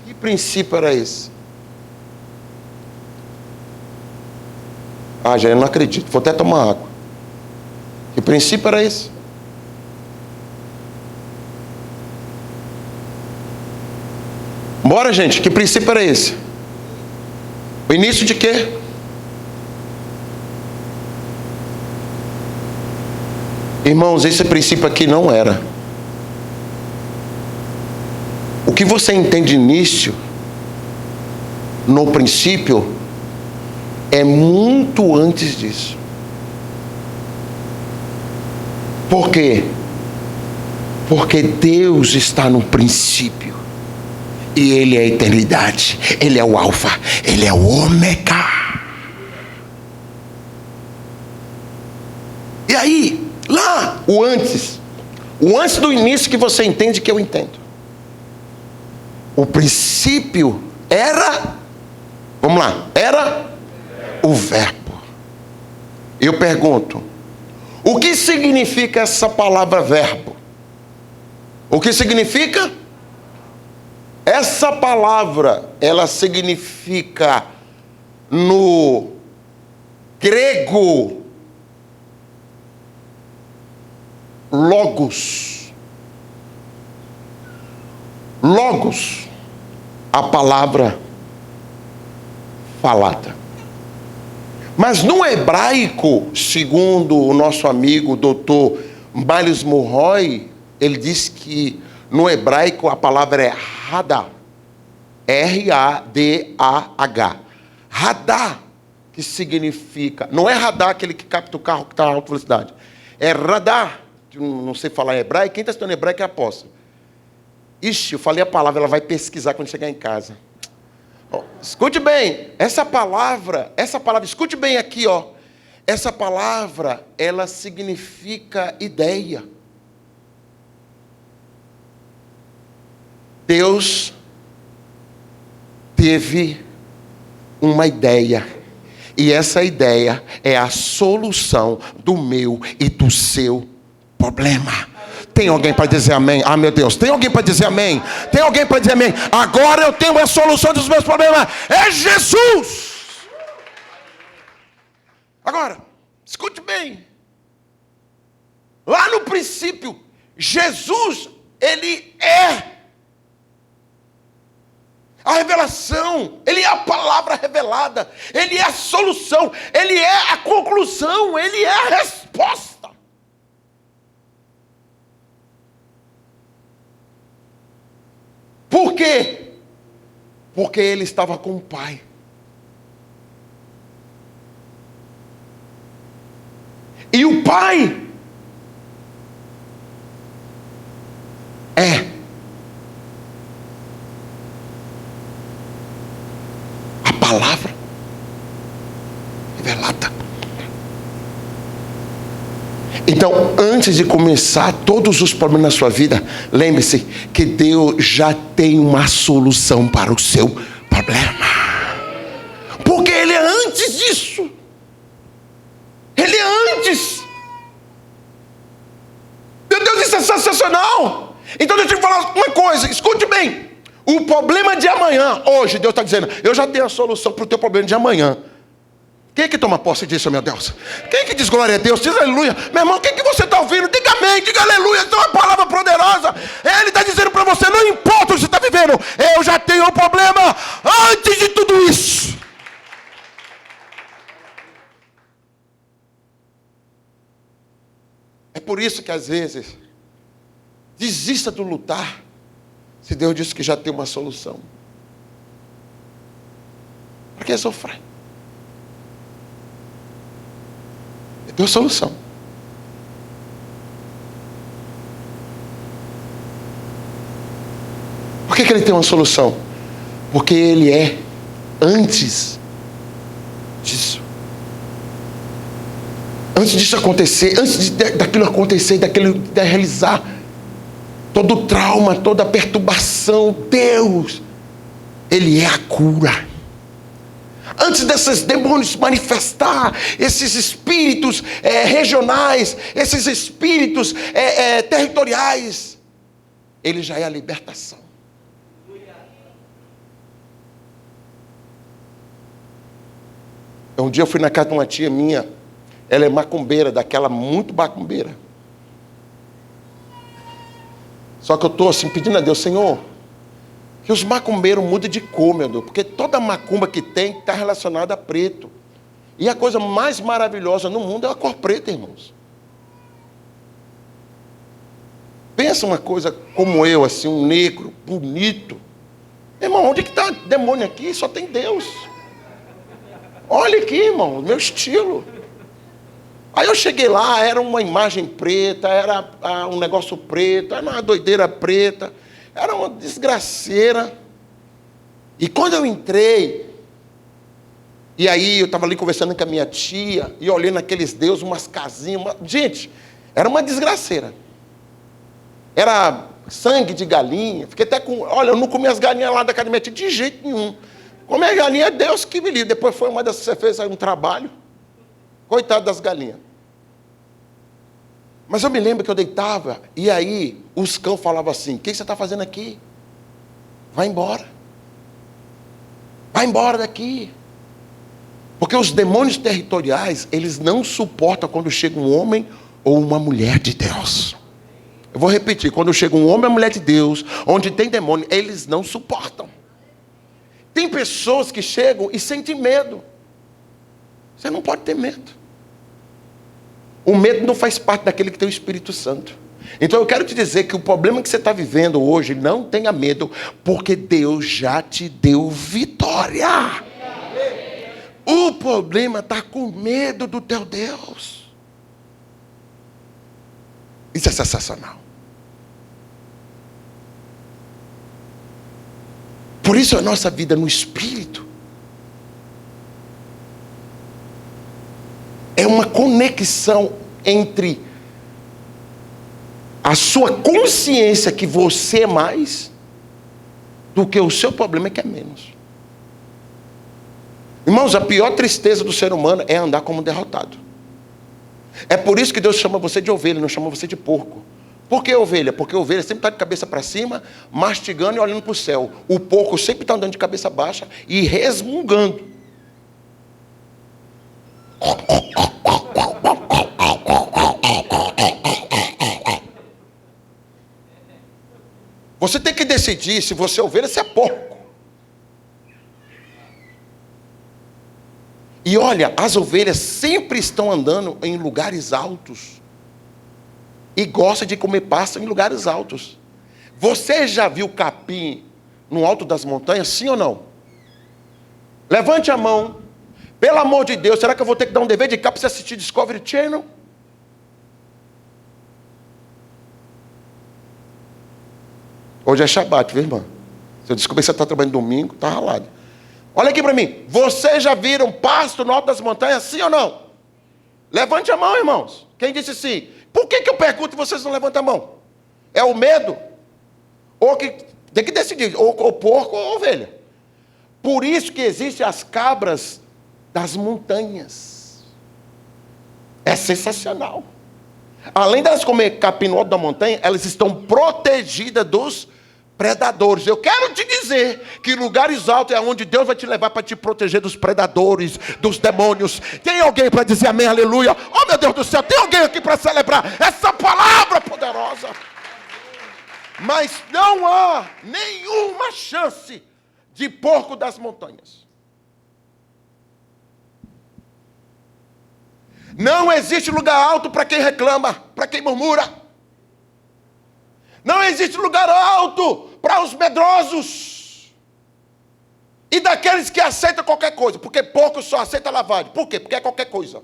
Que princípio era esse? Já eu não acredito. Vou até tomar água. Que princípio era esse? Bora, gente. Que princípio era esse? O início de quê? Irmãos, esse princípio aqui não era. O que você entende início, no princípio, é muito antes disso. Por quê? Porque Deus está no princípio. E Ele é a eternidade. Ele é o alfa. Ele é o ômega. E aí, lá, o antes do início que você entende que eu entendo. O princípio era, vamos lá, era o verbo. Eu pergunto, o que significa essa palavra verbo? O que significa? Essa palavra, ela significa no grego logos. Logos, a palavra falada. Mas no hebraico, segundo o nosso amigo doutor Miles Monroe, ele diz que no hebraico a palavra é radá. R-A-D-A-H. Radá, que significa... Não é radar aquele que capta o carro que está a alta velocidade. É radar, que não sei falar em hebraico. Quem está estudando hebraico é apóstolo. Ixi, eu falei a palavra, ela vai pesquisar quando chegar em casa. Escute bem, essa palavra, escute bem aqui, ó. Essa palavra, ela significa ideia. Deus teve uma ideia. E essa ideia é a solução do meu e do seu problema. Tem alguém para dizer amém? Ah, meu Deus, tem alguém para dizer amém? Tem alguém para dizer amém? Agora eu tenho a solução dos meus problemas. É Jesus! Agora, escute bem. Lá no princípio, Jesus, Ele é a revelação, Ele é a palavra revelada, Ele é a solução, Ele é a conclusão, Ele é a resposta. Por quê? Porque Ele estava com o Pai. E o Pai é a palavra revelada. Então, antes de começar todos os problemas na sua vida, lembre-se que Deus já tem uma solução para o seu problema. Porque Ele é antes disso. Ele é antes. Meu Deus, isso é sensacional. Então deixa eu te falar uma coisa, escute bem. O problema de amanhã, hoje Deus está dizendo, eu já tenho a solução para o teu problema de amanhã. Quem é que toma posse disso, meu Deus? Quem é que diz glória a Deus? Diz aleluia. Meu irmão, o que é que você está ouvindo? Diga amém, diga aleluia. Isso é uma palavra poderosa. Ele está dizendo para você, não importa o que você está vivendo, eu já tenho um problema antes de tudo isso. É por isso que às vezes, desista de lutar, se Deus disse que já tem uma solução. Por que sofrer? Tem uma solução. Por que ele tem uma solução? Porque ele é antes disso. Antes disso acontecer, antes daquilo acontecer, daquilo realizar, todo o trauma, toda a perturbação, Deus, Ele é a cura. Antes desses demônios manifestar, esses espíritos regionais, esses espíritos territoriais, Ele já é a libertação. Um dia eu fui na casa de uma tia minha, ela é macumbeira, daquela muito macumbeira. Só que eu estou assim pedindo a Deus, Senhor, que os macumbeiros mudem de cor, meu Deus, porque toda macumba que tem está relacionada a preto. E a coisa mais maravilhosa no mundo é a cor preta, irmãos. Pensa uma coisa como eu, assim, um negro, bonito. Irmão, onde que está demônio aqui? Só tem Deus. Olha aqui, irmão, meu estilo. Aí eu cheguei lá, era uma imagem preta, era um negócio preto, era uma doideira preta, era uma desgraceira. E quando eu entrei, e aí eu estava ali conversando com a minha tia, e olhando aqueles deuses, umas casinhas, gente, era uma desgraceira. Era sangue de galinha, fiquei até com, olha, eu não comi as galinhas lá da casa da minha tia de jeito nenhum. Comer galinha é Deus que me livre. Depois foi uma dessas que você fez aí um trabalho. Coitado das galinhas. Mas eu me lembro que eu deitava, e aí os cães falavam assim, o que você está fazendo aqui? Vai embora. Vai embora daqui. Porque os demônios territoriais, eles não suportam quando chega um homem ou uma mulher de Deus. Eu vou repetir, quando chega um homem ou uma mulher de Deus, onde tem demônio, eles não suportam. Tem pessoas que chegam e sentem medo. Você não pode ter medo. O medo não faz parte daquele que tem o Espírito Santo. Então eu quero te dizer que o problema que você está vivendo hoje, não tenha medo, porque Deus já te deu vitória. O problema está com medo do teu Deus. Isso é sensacional. Por isso a nossa vida no Espírito é uma conexão entre a sua consciência que você é mais do que o seu problema que é menos. Irmãos, a pior tristeza do ser humano é andar como derrotado. É por isso que Deus chama você de ovelha, não chama você de porco. Por que ovelha? Porque a ovelha sempre está de cabeça para cima, mastigando e olhando para o céu. O porco sempre está andando de cabeça baixa e resmungando. Você tem que decidir se você é ovelha ou se é porco. E olha, as ovelhas sempre estão andando em lugares altos. E gosta de comer pasto em lugares altos. Você já viu capim no alto das montanhas, sim ou não? Levante a mão. Pelo amor de Deus, será que eu vou ter que dar um dever de casa para você assistir Discovery Channel? Hoje é Shabat, viu, irmã? Se eu descobrir que você está trabalhando domingo, está ralado. Olha aqui para mim. Vocês já viram pasto no alto das montanhas, sim ou não? Levante a mão, irmãos. Quem disse sim? Por que eu pergunto e vocês não levantam a mão? É o medo? Ou que tem que decidir, ou porco ou ovelha. Por isso que existem as cabras das montanhas. É sensacional. Além delas comer capim no alto da montanha, elas estão protegidas dos predadores. Eu quero te dizer que lugares altos é onde Deus vai te levar para te proteger dos predadores, dos demônios. Tem alguém para dizer amém, aleluia? Oh meu Deus do céu, tem alguém aqui para celebrar essa palavra poderosa? Mas não há nenhuma chance de porco das montanhas. Não existe lugar alto para quem reclama, para quem murmura. Não existe lugar alto para os medrosos. E daqueles que aceitam qualquer coisa. Porque porco só aceita lavagem. Por quê? Porque é qualquer coisa.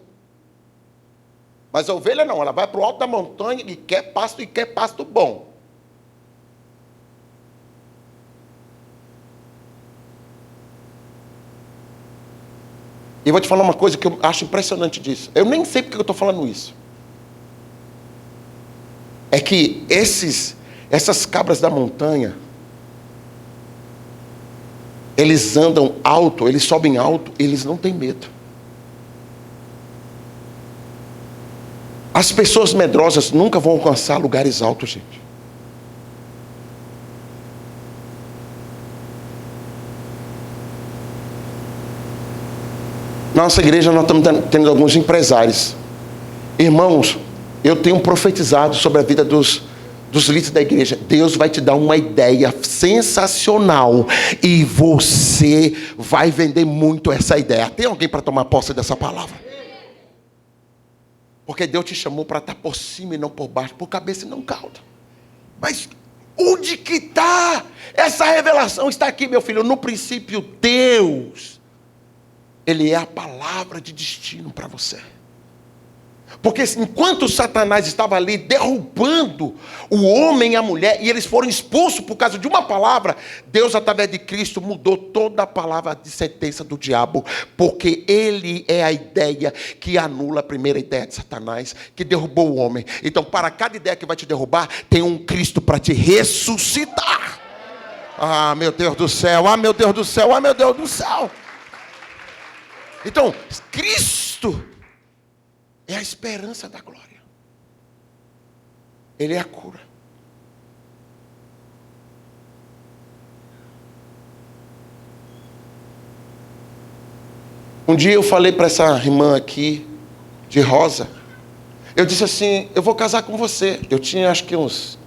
Mas a ovelha não, ela vai para o alto da montanha e quer pasto bom. E eu vou te falar uma coisa que eu acho impressionante disso. Eu nem sei porque eu estou falando isso. É que essas cabras da montanha, eles andam alto, eles sobem alto, eles não têm medo. As pessoas medrosas nunca vão alcançar lugares altos, gente. Na nossa igreja nós estamos tendo alguns empresários. Irmãos, eu tenho profetizado sobre a vida dos líderes da igreja. Deus vai te dar uma ideia sensacional e você vai vender muito essa ideia. Tem alguém para tomar posse dessa palavra? Porque Deus te chamou para estar por cima e não por baixo, por cabeça e não cauda. Mas onde que está? Essa revelação está aqui, meu filho. No princípio, Deus, Ele é a palavra de destino para você. Porque enquanto Satanás estava ali derrubando o homem e a mulher, e eles foram expulsos por causa de uma palavra, Deus, através de Cristo, mudou toda a palavra de sentença do diabo, porque ele é a ideia que anula a primeira ideia de Satanás, que derrubou o homem. Então, para cada ideia que vai te derrubar, tem um Cristo para te ressuscitar. Ah, meu Deus do céu, ah, meu Deus do céu, ah, meu Deus do céu. Então, Cristo é a esperança da glória. Ele é a cura. Um dia eu falei para essa irmã aqui, de rosa, eu disse assim, eu vou casar com você. Eu tinha acho que uns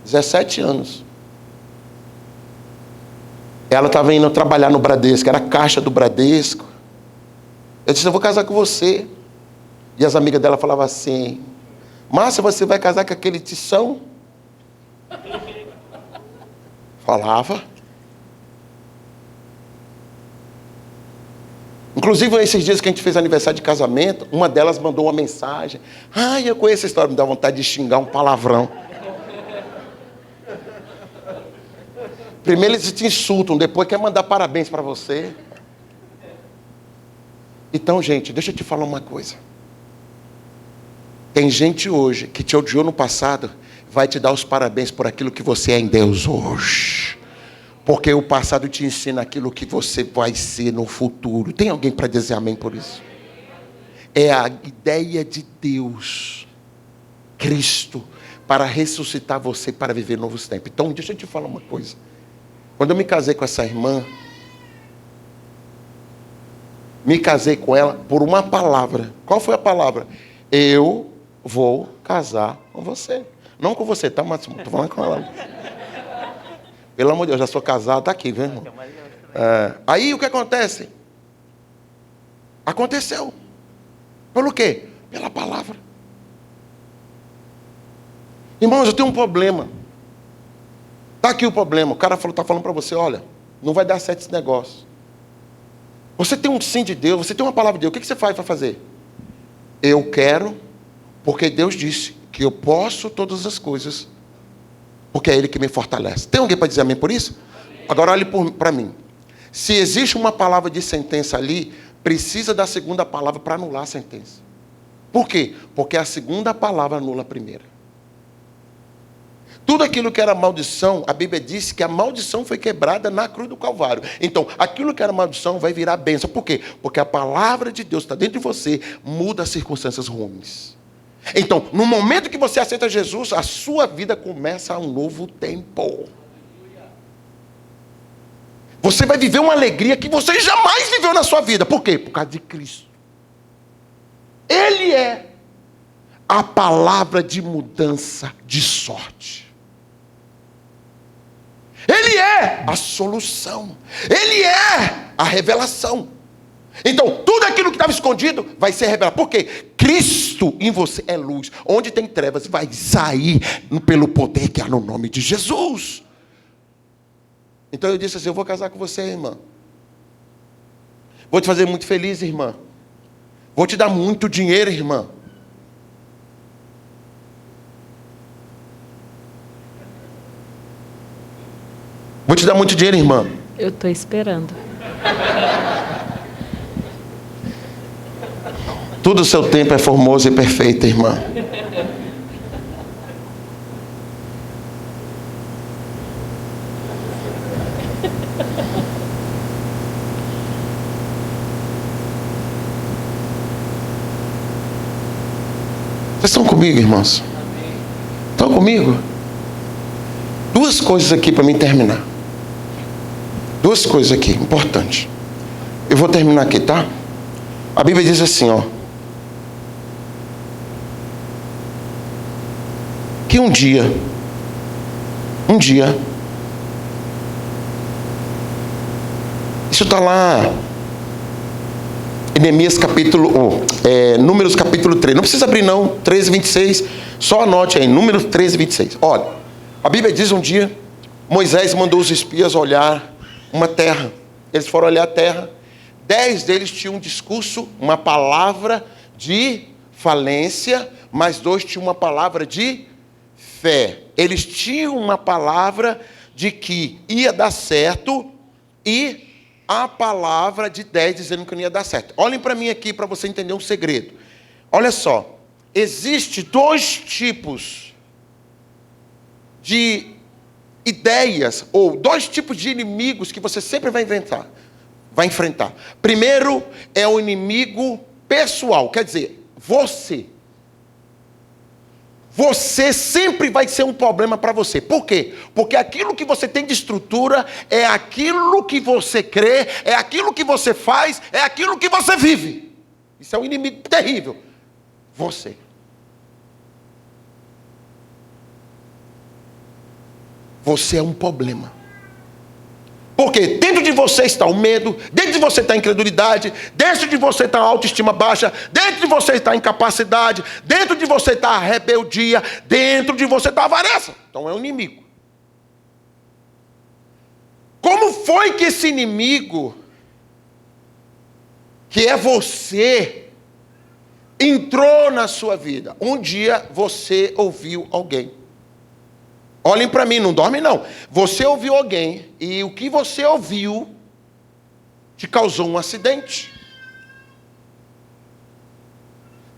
17 anos. Ela estava indo trabalhar no Bradesco, era a caixa do Bradesco. Eu disse, eu vou casar com você. E as amigas dela falavam assim, Márcia, você vai casar com aquele tição? Falava. Inclusive, esses dias que a gente fez aniversário de casamento, uma delas mandou uma mensagem. Eu conheço essa história, me dá vontade de xingar um palavrão. Primeiro eles te insultam, depois quer mandar parabéns para você. Então, gente, deixa eu te falar uma coisa. Tem gente hoje que te odiou no passado, vai te dar os parabéns por aquilo que você é em Deus hoje. Porque o passado te ensina aquilo que você vai ser no futuro. Tem alguém para dizer amém por isso? É a ideia de Deus, Cristo, para ressuscitar você para viver novos tempos. Então, deixa eu te falar uma coisa. Quando eu me casei com essa irmã, me casei com ela por uma palavra. Qual foi a palavra? Eu vou casar com você. Não com você, tá, Máximo? Estou falando com ela. Pelo amor de Deus, já sou casado, está aqui, viu, irmão? Aí o que acontece? Aconteceu. Pelo quê? Pela palavra. Irmãos, eu tenho um problema. Está aqui o problema. O cara está falando para você, olha, não vai dar certo esse negócio. Você tem um sim de Deus, você tem uma palavra de Deus. O que você faz para fazer? Eu quero, porque Deus disse que eu posso todas as coisas, porque é Ele que me fortalece. Tem alguém para dizer amém por isso? Agora olhe para mim. Se existe uma palavra de sentença ali, precisa da segunda palavra para anular a sentença. Por quê? Porque a segunda palavra anula a primeira. Tudo aquilo que era maldição, a Bíblia diz que a maldição foi quebrada na cruz do Calvário. Então, aquilo que era maldição vai virar bênção. Por quê? Porque a palavra de Deus está dentro de você, muda as circunstâncias ruins. Então, no momento que você aceita Jesus, a sua vida começa um novo tempo. Você vai viver uma alegria que você jamais viveu na sua vida. Por quê? Por causa de Cristo. Ele é a palavra de mudança de sorte. Ele é a solução. Ele é a revelação. Então, tudo aquilo que estava escondido vai ser revelado. Por quê? Cristo em você é luz. Onde tem trevas, vai sair pelo poder que há no nome de Jesus. Então eu disse assim, eu vou casar com você, irmã. Vou te fazer muito feliz, irmã. Vou te dar muito dinheiro, irmã. vou te dar muito dinheiro, irmã. Eu estou esperando. Tudo o seu tempo é formoso e perfeito, irmã. Vocês estão comigo, irmãos? Estão comigo? Duas coisas aqui para mim terminar. Duas coisas aqui, importantes. Eu vou terminar aqui, tá? A Bíblia diz assim, ó. Que um dia, isso está lá, Neemias Números capítulo 3, não precisa abrir não, 13, 26, só anote aí, Números 13, 26. Olha, a Bíblia diz um dia, Moisés mandou os espias olhar uma terra, eles foram olhar a terra, 10 deles tinham um discurso, uma palavra de falência, mas 2 tinham uma palavra de fé. Eles tinham uma palavra de que ia dar certo e a palavra de 10 dizendo que não ia dar certo. Olhem para mim aqui para você entender um segredo. Olha só, existe 2 tipos de ideias ou 2 tipos de inimigos que você sempre vai enfrentar. Primeiro é o inimigo pessoal, quer dizer, você sempre vai ser um problema para você. Por quê? Porque aquilo que você tem de estrutura é aquilo que você crê, é aquilo que você faz, é aquilo que você vive. Isso é um inimigo terrível. Você. Você é um problema. Porque dentro de você está o medo, dentro de você está a incredulidade, dentro de você está a autoestima baixa, dentro de você está a incapacidade, dentro de você está a rebeldia, dentro de você está a avareza. Então é um inimigo. Como foi que esse inimigo, que é você, entrou na sua vida? Um dia você ouviu alguém. Olhem para mim, não dorme não. Você ouviu alguém e o que você ouviu te causou um acidente.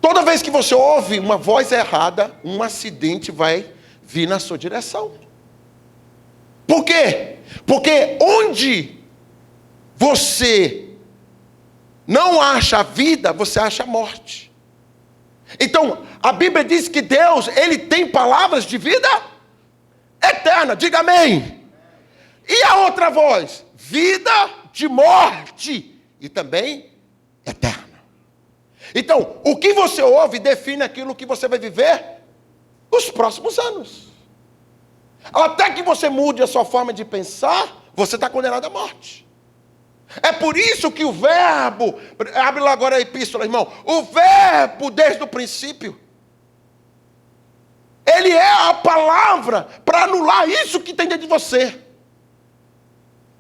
Toda vez que você ouve uma voz errada, um acidente vai vir na sua direção. Por quê? Porque onde você não acha a vida, você acha a morte. Então, a Bíblia diz que Deus, Ele tem palavras de vida eterna, diga amém. E a outra voz? Vida de morte e também eterna. Então, o que você ouve define aquilo que você vai viver nos próximos anos. Até que você mude a sua forma de pensar, você está condenado à morte. É por isso que o verbo, abre lá agora a epístola, irmão, o verbo desde o princípio, ele é a palavra para anular isso que tem dentro de você.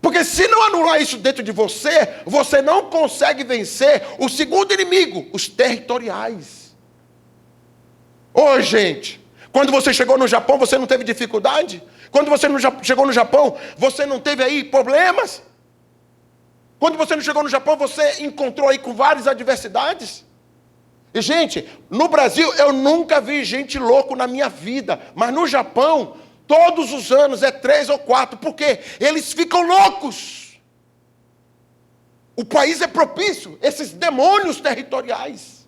Porque se não anular isso dentro de você, você não consegue vencer o segundo inimigo, os territoriais. Ô gente, quando você chegou no Japão, você não teve dificuldade? Quando você chegou no Japão, você não teve aí problemas? Quando você não chegou no Japão, você encontrou aí com várias adversidades? E gente, no Brasil eu nunca vi gente louco na minha vida, mas no Japão, todos os anos é 3 ou 4, porque eles ficam loucos. O país é propício, esses demônios territoriais,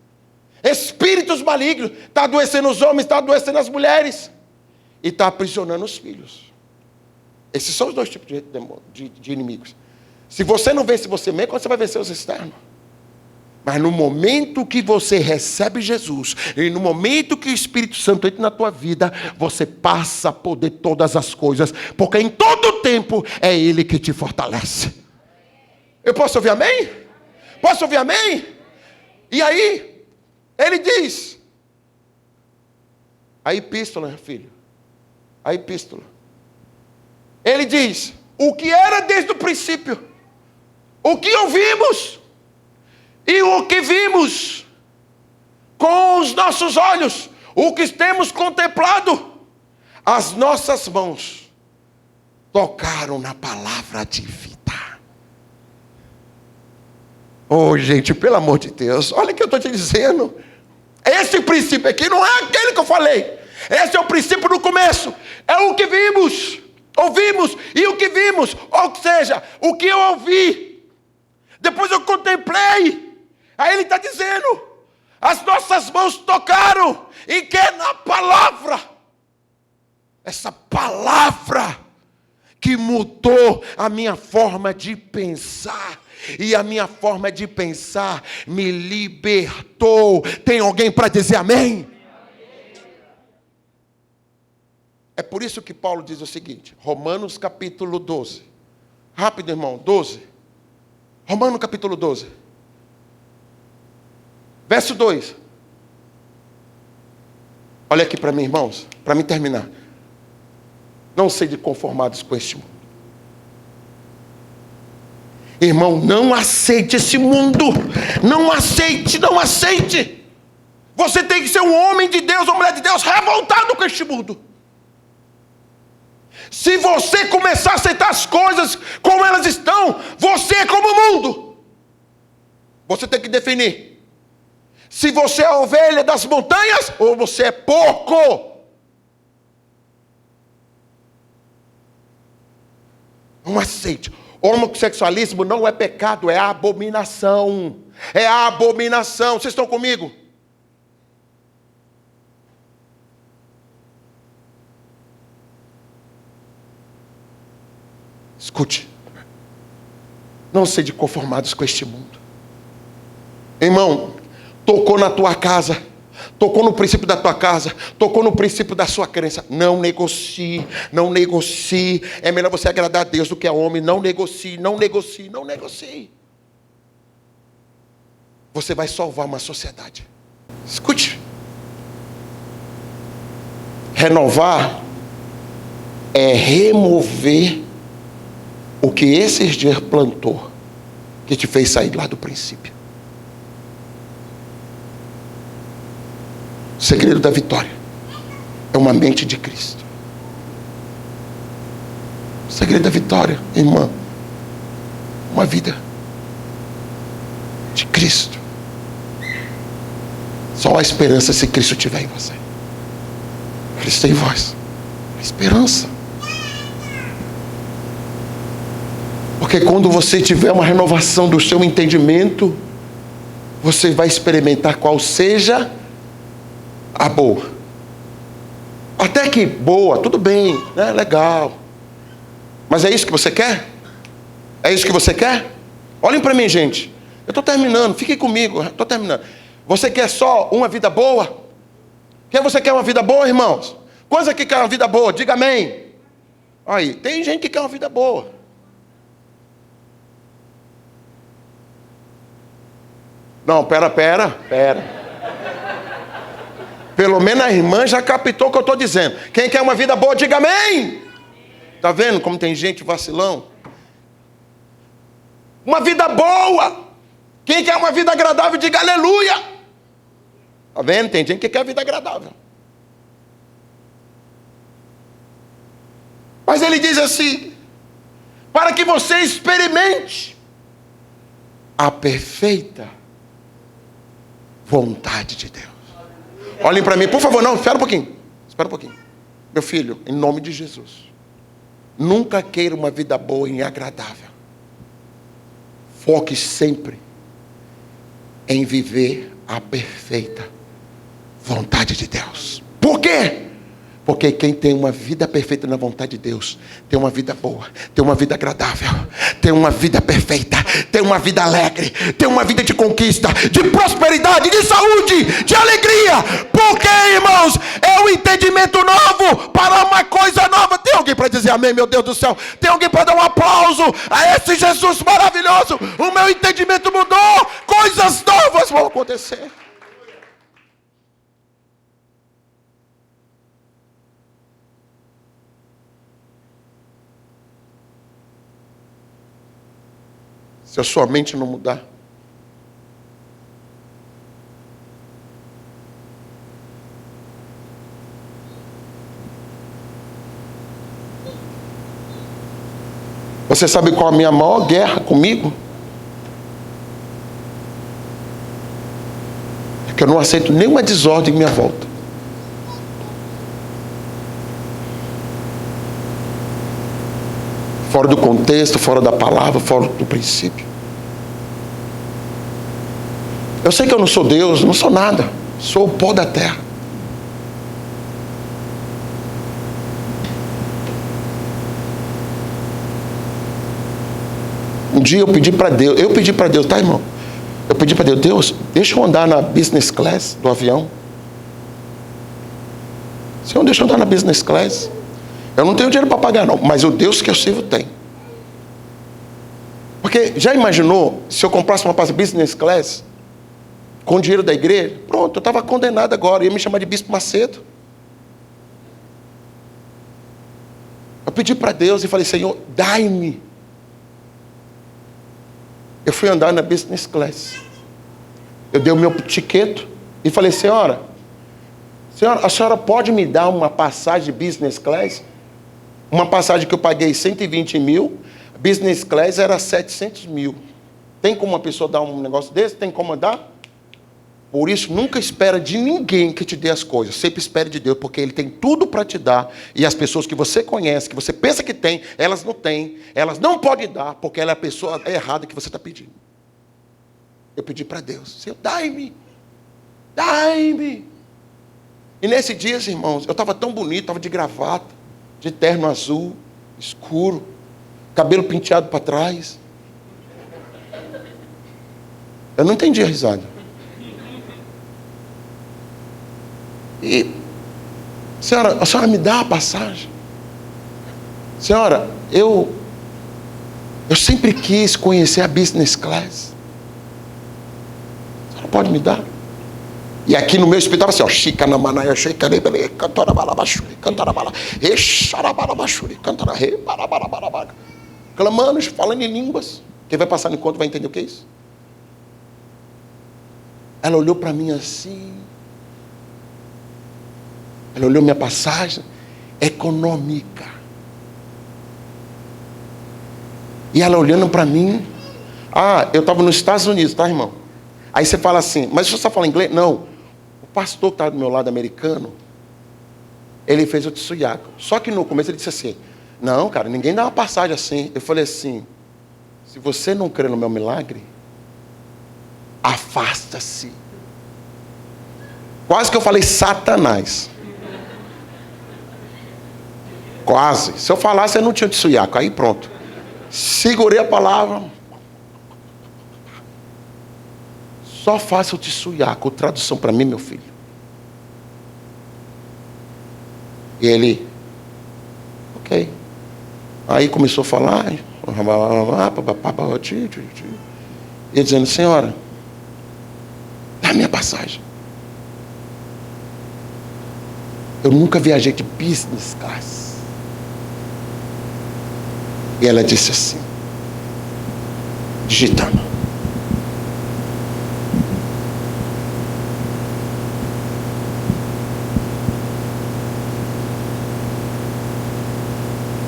espíritos malignos, está adoecendo os homens, está adoecendo as mulheres, e está aprisionando os filhos. Esses são os 2 tipos de inimigos. Se você não vence você mesmo, quando você vai vencer os externos? Mas no momento que você recebe Jesus, e no momento que o Espírito Santo entra na tua vida, você passa a poder todas as coisas, porque em todo tempo é Ele que te fortalece. Eu posso ouvir amém? Posso ouvir amém? E aí, ele diz, a epístola, filho, a epístola, ele diz, o que era desde o princípio, o que ouvimos, e o que vimos com os nossos olhos, o que temos contemplado, as nossas mãos tocaram na palavra de vida. Oh, gente, pelo amor de Deus, olha o que eu estou te dizendo. Esse princípio aqui não é aquele que eu falei. Esse é o princípio do começo. É o que vimos, ouvimos e o que vimos. Ou seja, o que eu ouvi. Depois eu contemplei. Aí ele está dizendo, as nossas mãos tocaram. E que é na palavra. Essa palavra que mudou a minha forma de pensar. E a minha forma de pensar me libertou. Tem alguém para dizer amém? É por isso que Paulo diz o seguinte, Romanos capítulo 12. Rápido, irmão, 12. Romanos capítulo 12. Verso 2. Olha aqui para mim, irmãos, para mim terminar. Não sede conformados com este mundo. Irmão, não aceite esse mundo. Não aceite, não aceite. Você tem que ser um homem de Deus, uma mulher de Deus, revoltado com este mundo. Se você começar a aceitar as coisas como elas estão, você é como o mundo. Você tem que definir. Se você é a ovelha das montanhas, ou você é porco. Não aceite. Homossexualismo não é pecado, é abominação. É abominação. Vocês estão comigo? Escute. Não sede conformados com este mundo. Irmão, tocou na tua casa, tocou no princípio da tua casa, tocou no princípio da sua crença. Não negocie, não negocie. É melhor você agradar a Deus do que a homem. Não negocie, não negocie, não negocie. Você vai salvar uma sociedade. Escute. Renovar é remover o que esses dias plantou, que te fez sair lá do princípio. O segredo da vitória é uma mente de Cristo. O segredo da vitória, irmã, uma vida de Cristo. Só há esperança se Cristo estiver em você. Cristo em vós. A esperança. Porque quando você tiver uma renovação do seu entendimento, você vai experimentar qual seja a boa. Até que boa, tudo bem, né? Legal. Mas é isso que você quer? É isso que você quer? Olhem para mim, gente. Eu estou terminando, fiquem comigo, estou terminando. Você quer só uma vida boa? Quem você quer uma vida boa, irmãos? Quantos aqui quer uma vida boa? Diga amém. Aí, tem gente que quer uma vida boa. Não, pera. Pelo menos a irmã já captou o que eu estou dizendo. Quem quer uma vida boa, diga amém. Está vendo como tem gente vacilão? Uma vida boa. Quem quer uma vida agradável, diga aleluia. Está vendo? Tem gente que quer vida agradável. Mas ele diz assim, para que você experimente a perfeita vontade de Deus. Olhem para mim, por favor, não, espera um pouquinho. Meu filho, em nome de Jesus, nunca queira uma vida boa e agradável. Foque sempre em viver a perfeita vontade de Deus. Por quê? Porque quem tem uma vida perfeita na vontade de Deus, tem uma vida boa, tem uma vida agradável, tem uma vida perfeita, tem uma vida alegre, tem uma vida de conquista, de prosperidade, de saúde, de alegria. Porque, irmãos, é um entendimento novo para uma coisa nova. Tem alguém para dizer amém, meu Deus do céu? Tem alguém para dar um aplauso a esse Jesus maravilhoso? O meu entendimento mudou, coisas novas vão acontecer. Se a sua mente não mudar, Você sabe qual a minha maior guerra comigo? É que eu não aceito nenhuma desordem em minha volta. Fora do contexto, fora da palavra, fora do princípio. Eu sei que eu não sou Deus, não sou nada. Sou o pó da terra. Um dia eu pedi para Deus, tá, irmão? Eu pedi para Deus, deixa eu andar na business class do avião. Senhor, deixa eu andar na business class. Eu não tenho dinheiro para pagar, não, mas o Deus que eu sirvo tem. Porque já imaginou se eu comprasse uma passagem business class com o dinheiro da igreja? Pronto, eu estava condenado agora, ia me chamar de Bispo Macedo. Eu pedi para Deus e falei, Senhor, dai-me. Eu fui andar na business class. Eu dei o meu tiquete e falei, senhora, a senhora pode me dar uma passagem de business class? Uma passagem que eu paguei 120 mil, business class era 700 mil. Tem como uma pessoa dar um negócio desse? Tem como dar? Por isso, nunca espera de ninguém que te dê as coisas. Sempre espere de Deus, porque Ele tem tudo para te dar. E as pessoas que você conhece, que você pensa que tem, elas não têm. Elas não podem dar, porque ela é a pessoa errada que você está pedindo. Eu pedi para Deus, Senhor, dai-me. Dai-me. E nesses dias, irmãos, eu estava tão bonito, estava de gravata, de terno azul, escuro, cabelo penteado para trás. Eu não entendi a risada. E, senhora, a senhora me dá a passagem? Senhora, eu sempre quis conhecer a business class. A senhora pode me dar? E aqui no meu espírito estava assim, ó, chica na manaia, chica nebele, cantora balabachuri, cantora bala, exarabalabachuri, cantora re, barabalabarabaga. Clamando, falando em línguas. Quem vai passar no encontro vai entender o que é isso? Ela olhou para mim assim. Ela olhou minha passagem econômica. E ela olhando para mim. Ah, eu estava nos Estados Unidos, tá, irmão? Aí você fala assim, mas você só fala inglês? Não. O pastor que estava do meu lado, americano, ele fez o tsuyaku. Só que no começo ele disse assim, não, cara, ninguém dá uma passagem assim. Eu falei assim, se você não crê no meu milagre, afasta-se. Quase que eu falei Satanás. Quase. Se eu falasse, eu não tinha tsuyaku. Aí pronto. Segurei a palavra. Só faça o tsuyaku. Tradução para mim, meu filho. E ele... Ok. Aí começou a falar. E dizendo, senhora, dá a minha passagem. Eu nunca viajei de business class. E ela disse assim, digitando.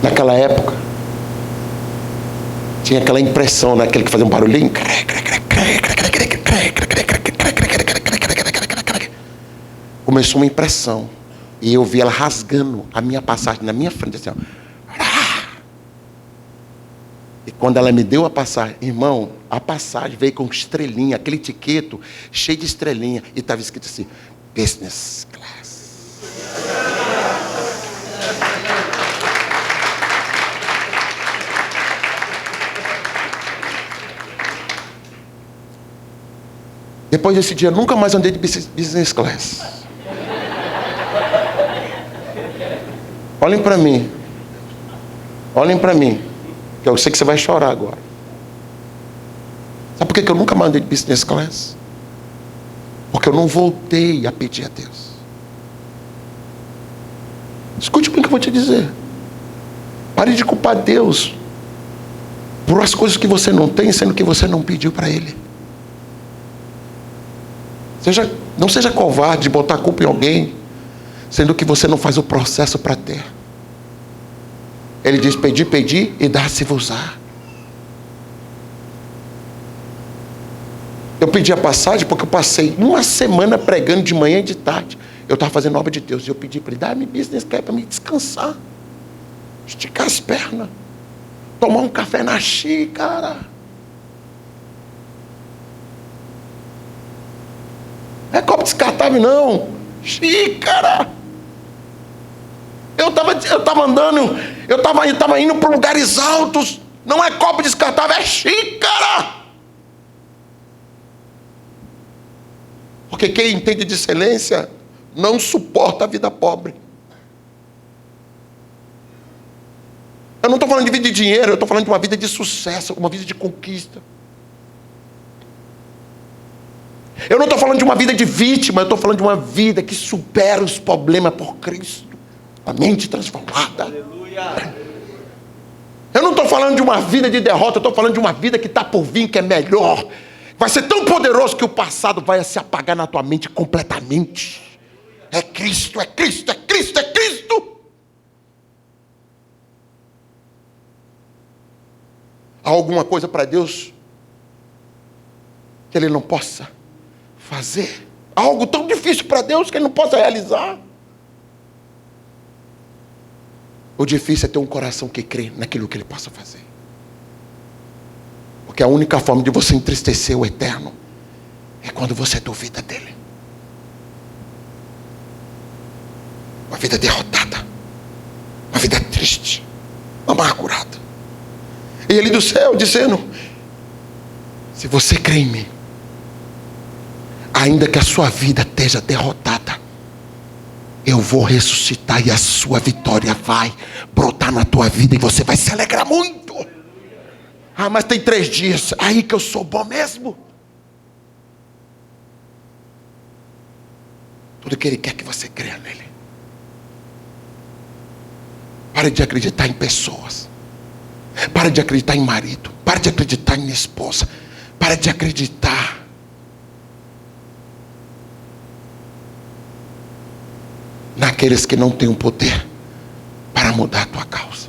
Naquela época, tinha aquela impressão, né? Aquele que fazia um barulhinho. Começou uma impressão. E eu vi ela rasgando a minha passagem na minha frente, assim, ó. E quando ela me deu a passagem, irmão, a passagem veio com estrelinha, aquele etiqueto cheio de estrelinha. E estava escrito assim, business class. Depois desse dia, nunca mais andei de business class. Olhem para mim. Olhem para mim. Que eu sei que você vai chorar agora. Sabe por que eu nunca mais andei de business class? Porque eu não voltei a pedir a Deus. Escute bem o que eu vou te dizer. Pare de culpar Deus por as coisas que você não tem, sendo que você não pediu para Ele. Não seja covarde de botar a culpa em alguém, sendo que você não faz o processo para ter. Ele diz, pedi e dá-se-vos-á. Eu pedi a passagem porque eu passei uma semana pregando de manhã e de tarde. Eu estava fazendo obra de Deus. E eu pedi para ele, dá-me business class para me descansar. Esticar as pernas. Tomar um café na xícara. Não é copo descartável, não. Xícara. Eu estava andando, eu estava indo para lugares altos. Não é copo descartável, é xícara. Porque quem entende de excelência não suporta a vida pobre. Eu não estou falando de vida de dinheiro, eu estou falando de uma vida de sucesso, uma vida de conquista. Eu não estou falando de uma vida de vítima, eu estou falando de uma vida que supera os problemas por Cristo. A mente transformada. Aleluia. Eu não estou falando de uma vida de derrota, eu estou falando de uma vida que está por vir, que é melhor. Vai ser tão poderoso que o passado vai se apagar na tua mente completamente. É Cristo, é Cristo, é Cristo, é Cristo. Há alguma coisa para Deus que Ele não possa fazer? Há algo tão difícil para Deus que Ele não possa realizar? O difícil é ter um coração que crê naquilo que Ele possa fazer. Porque a única forma de você entristecer o Eterno é quando você duvida dEle. Uma vida derrotada, uma vida triste, amargurada. E Ele do céu dizendo, se você crê em mim, ainda que a sua vida esteja derrotada, eu vou ressuscitar e a sua vitória vai brotar na tua vida e você vai se alegrar muito. Ah, mas tem 3 dias, aí que eu sou bom mesmo. Tudo que Ele quer que você creia nele. Pare de acreditar em pessoas. Pare de acreditar em marido. Pare de acreditar em esposa. Pare de acreditar naqueles que não têm o poder para mudar a tua causa.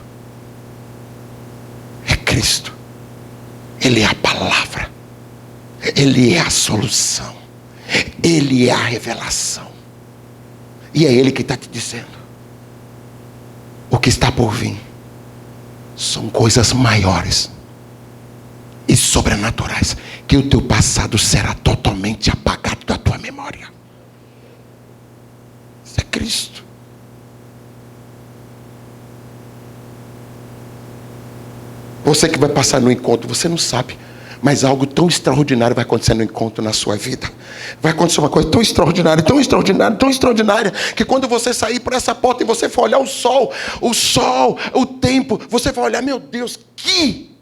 É Cristo. Ele é a palavra. Ele é a solução. Ele é a revelação. E é Ele que está te dizendo: o que está por vir são coisas maiores e sobrenaturais, que o teu passado será totalmente apagado da tua memória. Isso é Cristo. Você que vai passar no encontro, você não sabe, mas algo tão extraordinário vai acontecer no encontro na sua vida. Vai acontecer uma coisa tão extraordinária, tão extraordinária, tão extraordinária, que quando você sair por essa porta e você for olhar o sol, o tempo, você vai olhar, meu Deus, que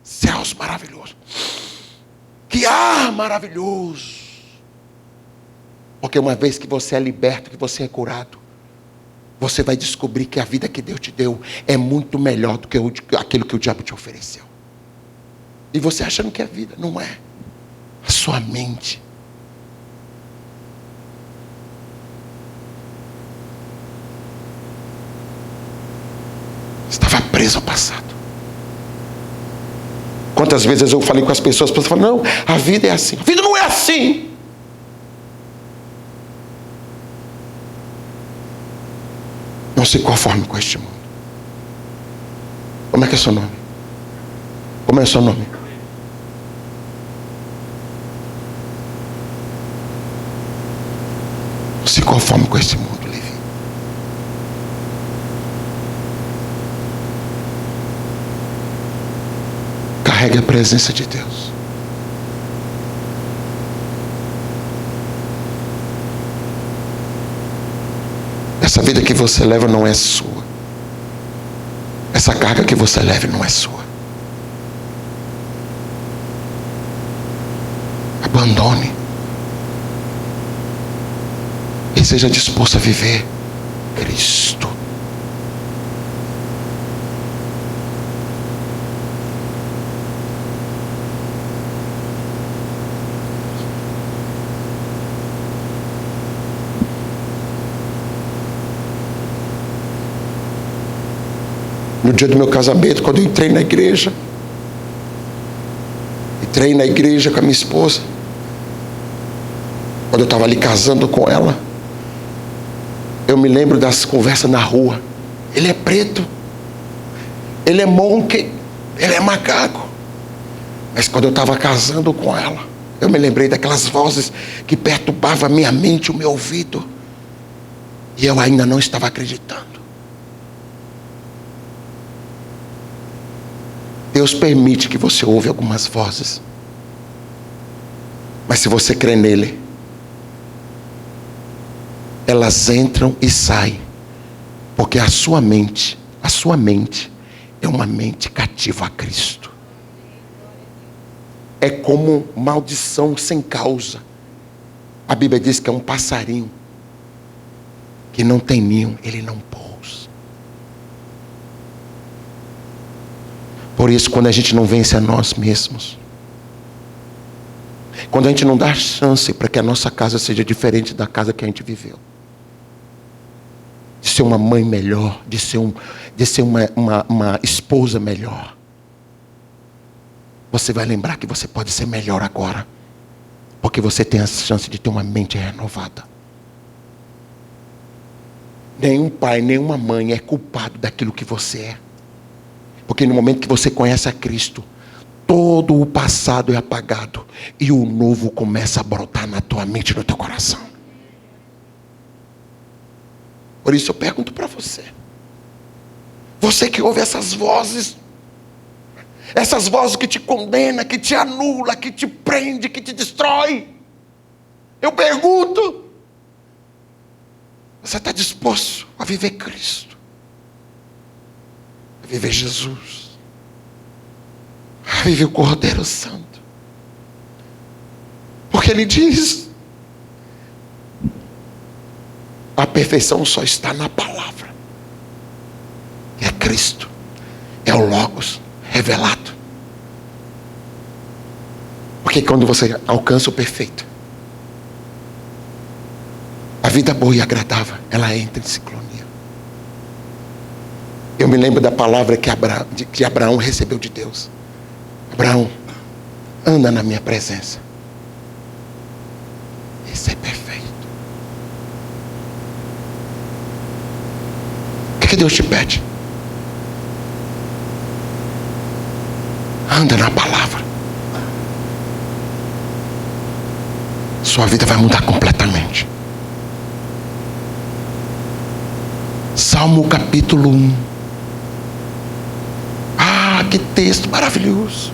céus maravilhosos, que ar maravilhoso. Porque uma vez que você é liberto, que você é curado, você vai descobrir que a vida que Deus te deu é muito melhor do que aquilo que o diabo te ofereceu. E você achando que é vida, não é. A sua mente. Estava preso ao passado. Quantas vezes eu falei com as pessoas falam, não, a vida é assim. A vida não é assim. Não se conforme com este mundo. Como é que é seu nome? Como é o seu nome? Não se conforme com este mundo, Levi. Carregue a presença de Deus. Essa vida que você leva não é sua. Essa carga que você leva não é sua. Abandone. E seja disposto a viver Cristo. No dia do meu casamento, quando eu entrei na igreja, e Entrei na igreja com a minha esposa. Quando eu estava ali casando com ela, eu me lembro das conversas na rua. Ele é preto, ele é monk, ele é macaco. Mas quando eu estava casando com ela, eu me lembrei daquelas vozes que perturbavam a minha mente, o meu ouvido. E eu ainda não estava acreditando. Deus permite que você ouve algumas vozes. Mas se você crê nele, elas entram e saem. Porque a sua mente é uma mente cativa a Cristo. É como maldição sem causa. A Bíblia diz que é um passarinho que não tem ninho, ele não pousa. Por isso, quando a gente não vence a nós mesmos, quando a gente não dá chance para que a nossa casa seja diferente da casa que a gente viveu, de ser uma mãe melhor, de ser uma esposa melhor, você vai lembrar que você pode ser melhor agora, porque você tem a chance de ter uma mente renovada. Nenhum pai, nenhuma mãe é culpado daquilo que você é. Porque no momento que você conhece a Cristo, todo o passado é apagado e o novo começa a brotar na tua mente e no teu coração. Por isso eu pergunto para você. Você que ouve essas vozes que te condenam, que te anula, que te prende, que te destrói. Eu pergunto, você está disposto a viver Cristo? A viver Jesus? A viver o Cordeiro Santo? Porque ele diz, a perfeição só está na palavra. É Cristo. É o Logos revelado. Porque quando você alcança o perfeito, a vida boa e agradável, ela entra em sincronia. Eu me lembro da palavra que Abraão recebeu de Deus. Abraão, anda na minha presença. Isso é perfeito. O que Deus te pede? Anda na palavra. Sua vida vai mudar completamente. Salmo capítulo 1. Ah, que texto maravilhoso.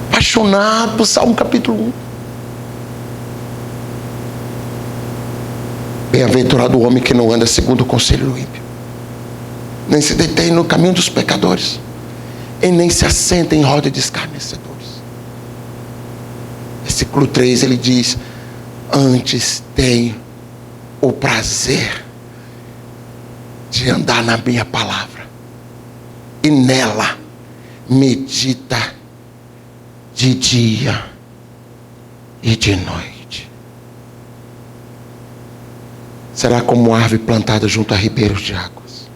Apaixonado por Salmo capítulo 1. Bem-aventurado o homem que não anda segundo o conselho do ímpio, nem se detém no caminho dos pecadores, e nem se assenta em roda de escarnecedores. Versículo 3, ele diz: antes tenho o prazer de andar na minha palavra, e nela medita de dia e de noite. Será como árvore plantada junto a ribeiros de águas.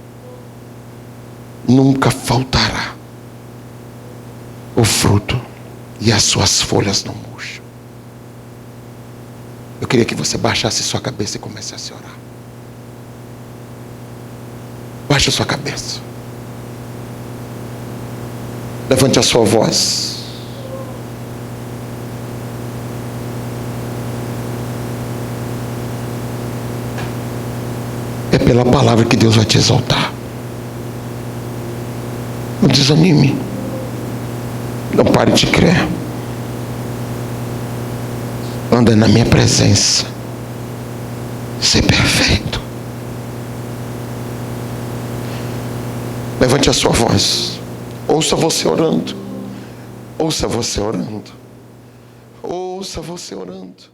Nunca faltará o fruto, e as suas folhas não murcham. Eu queria que você baixasse sua cabeça e começasse a orar. Baixe a sua cabeça. Levante a sua voz. É pela palavra que Deus vai te exaltar. Não desanime. Não pare de crer. Anda na minha presença. Ser perfeito. Levante a sua voz. Ouça você orando. Ouça você orando. Ouça você orando.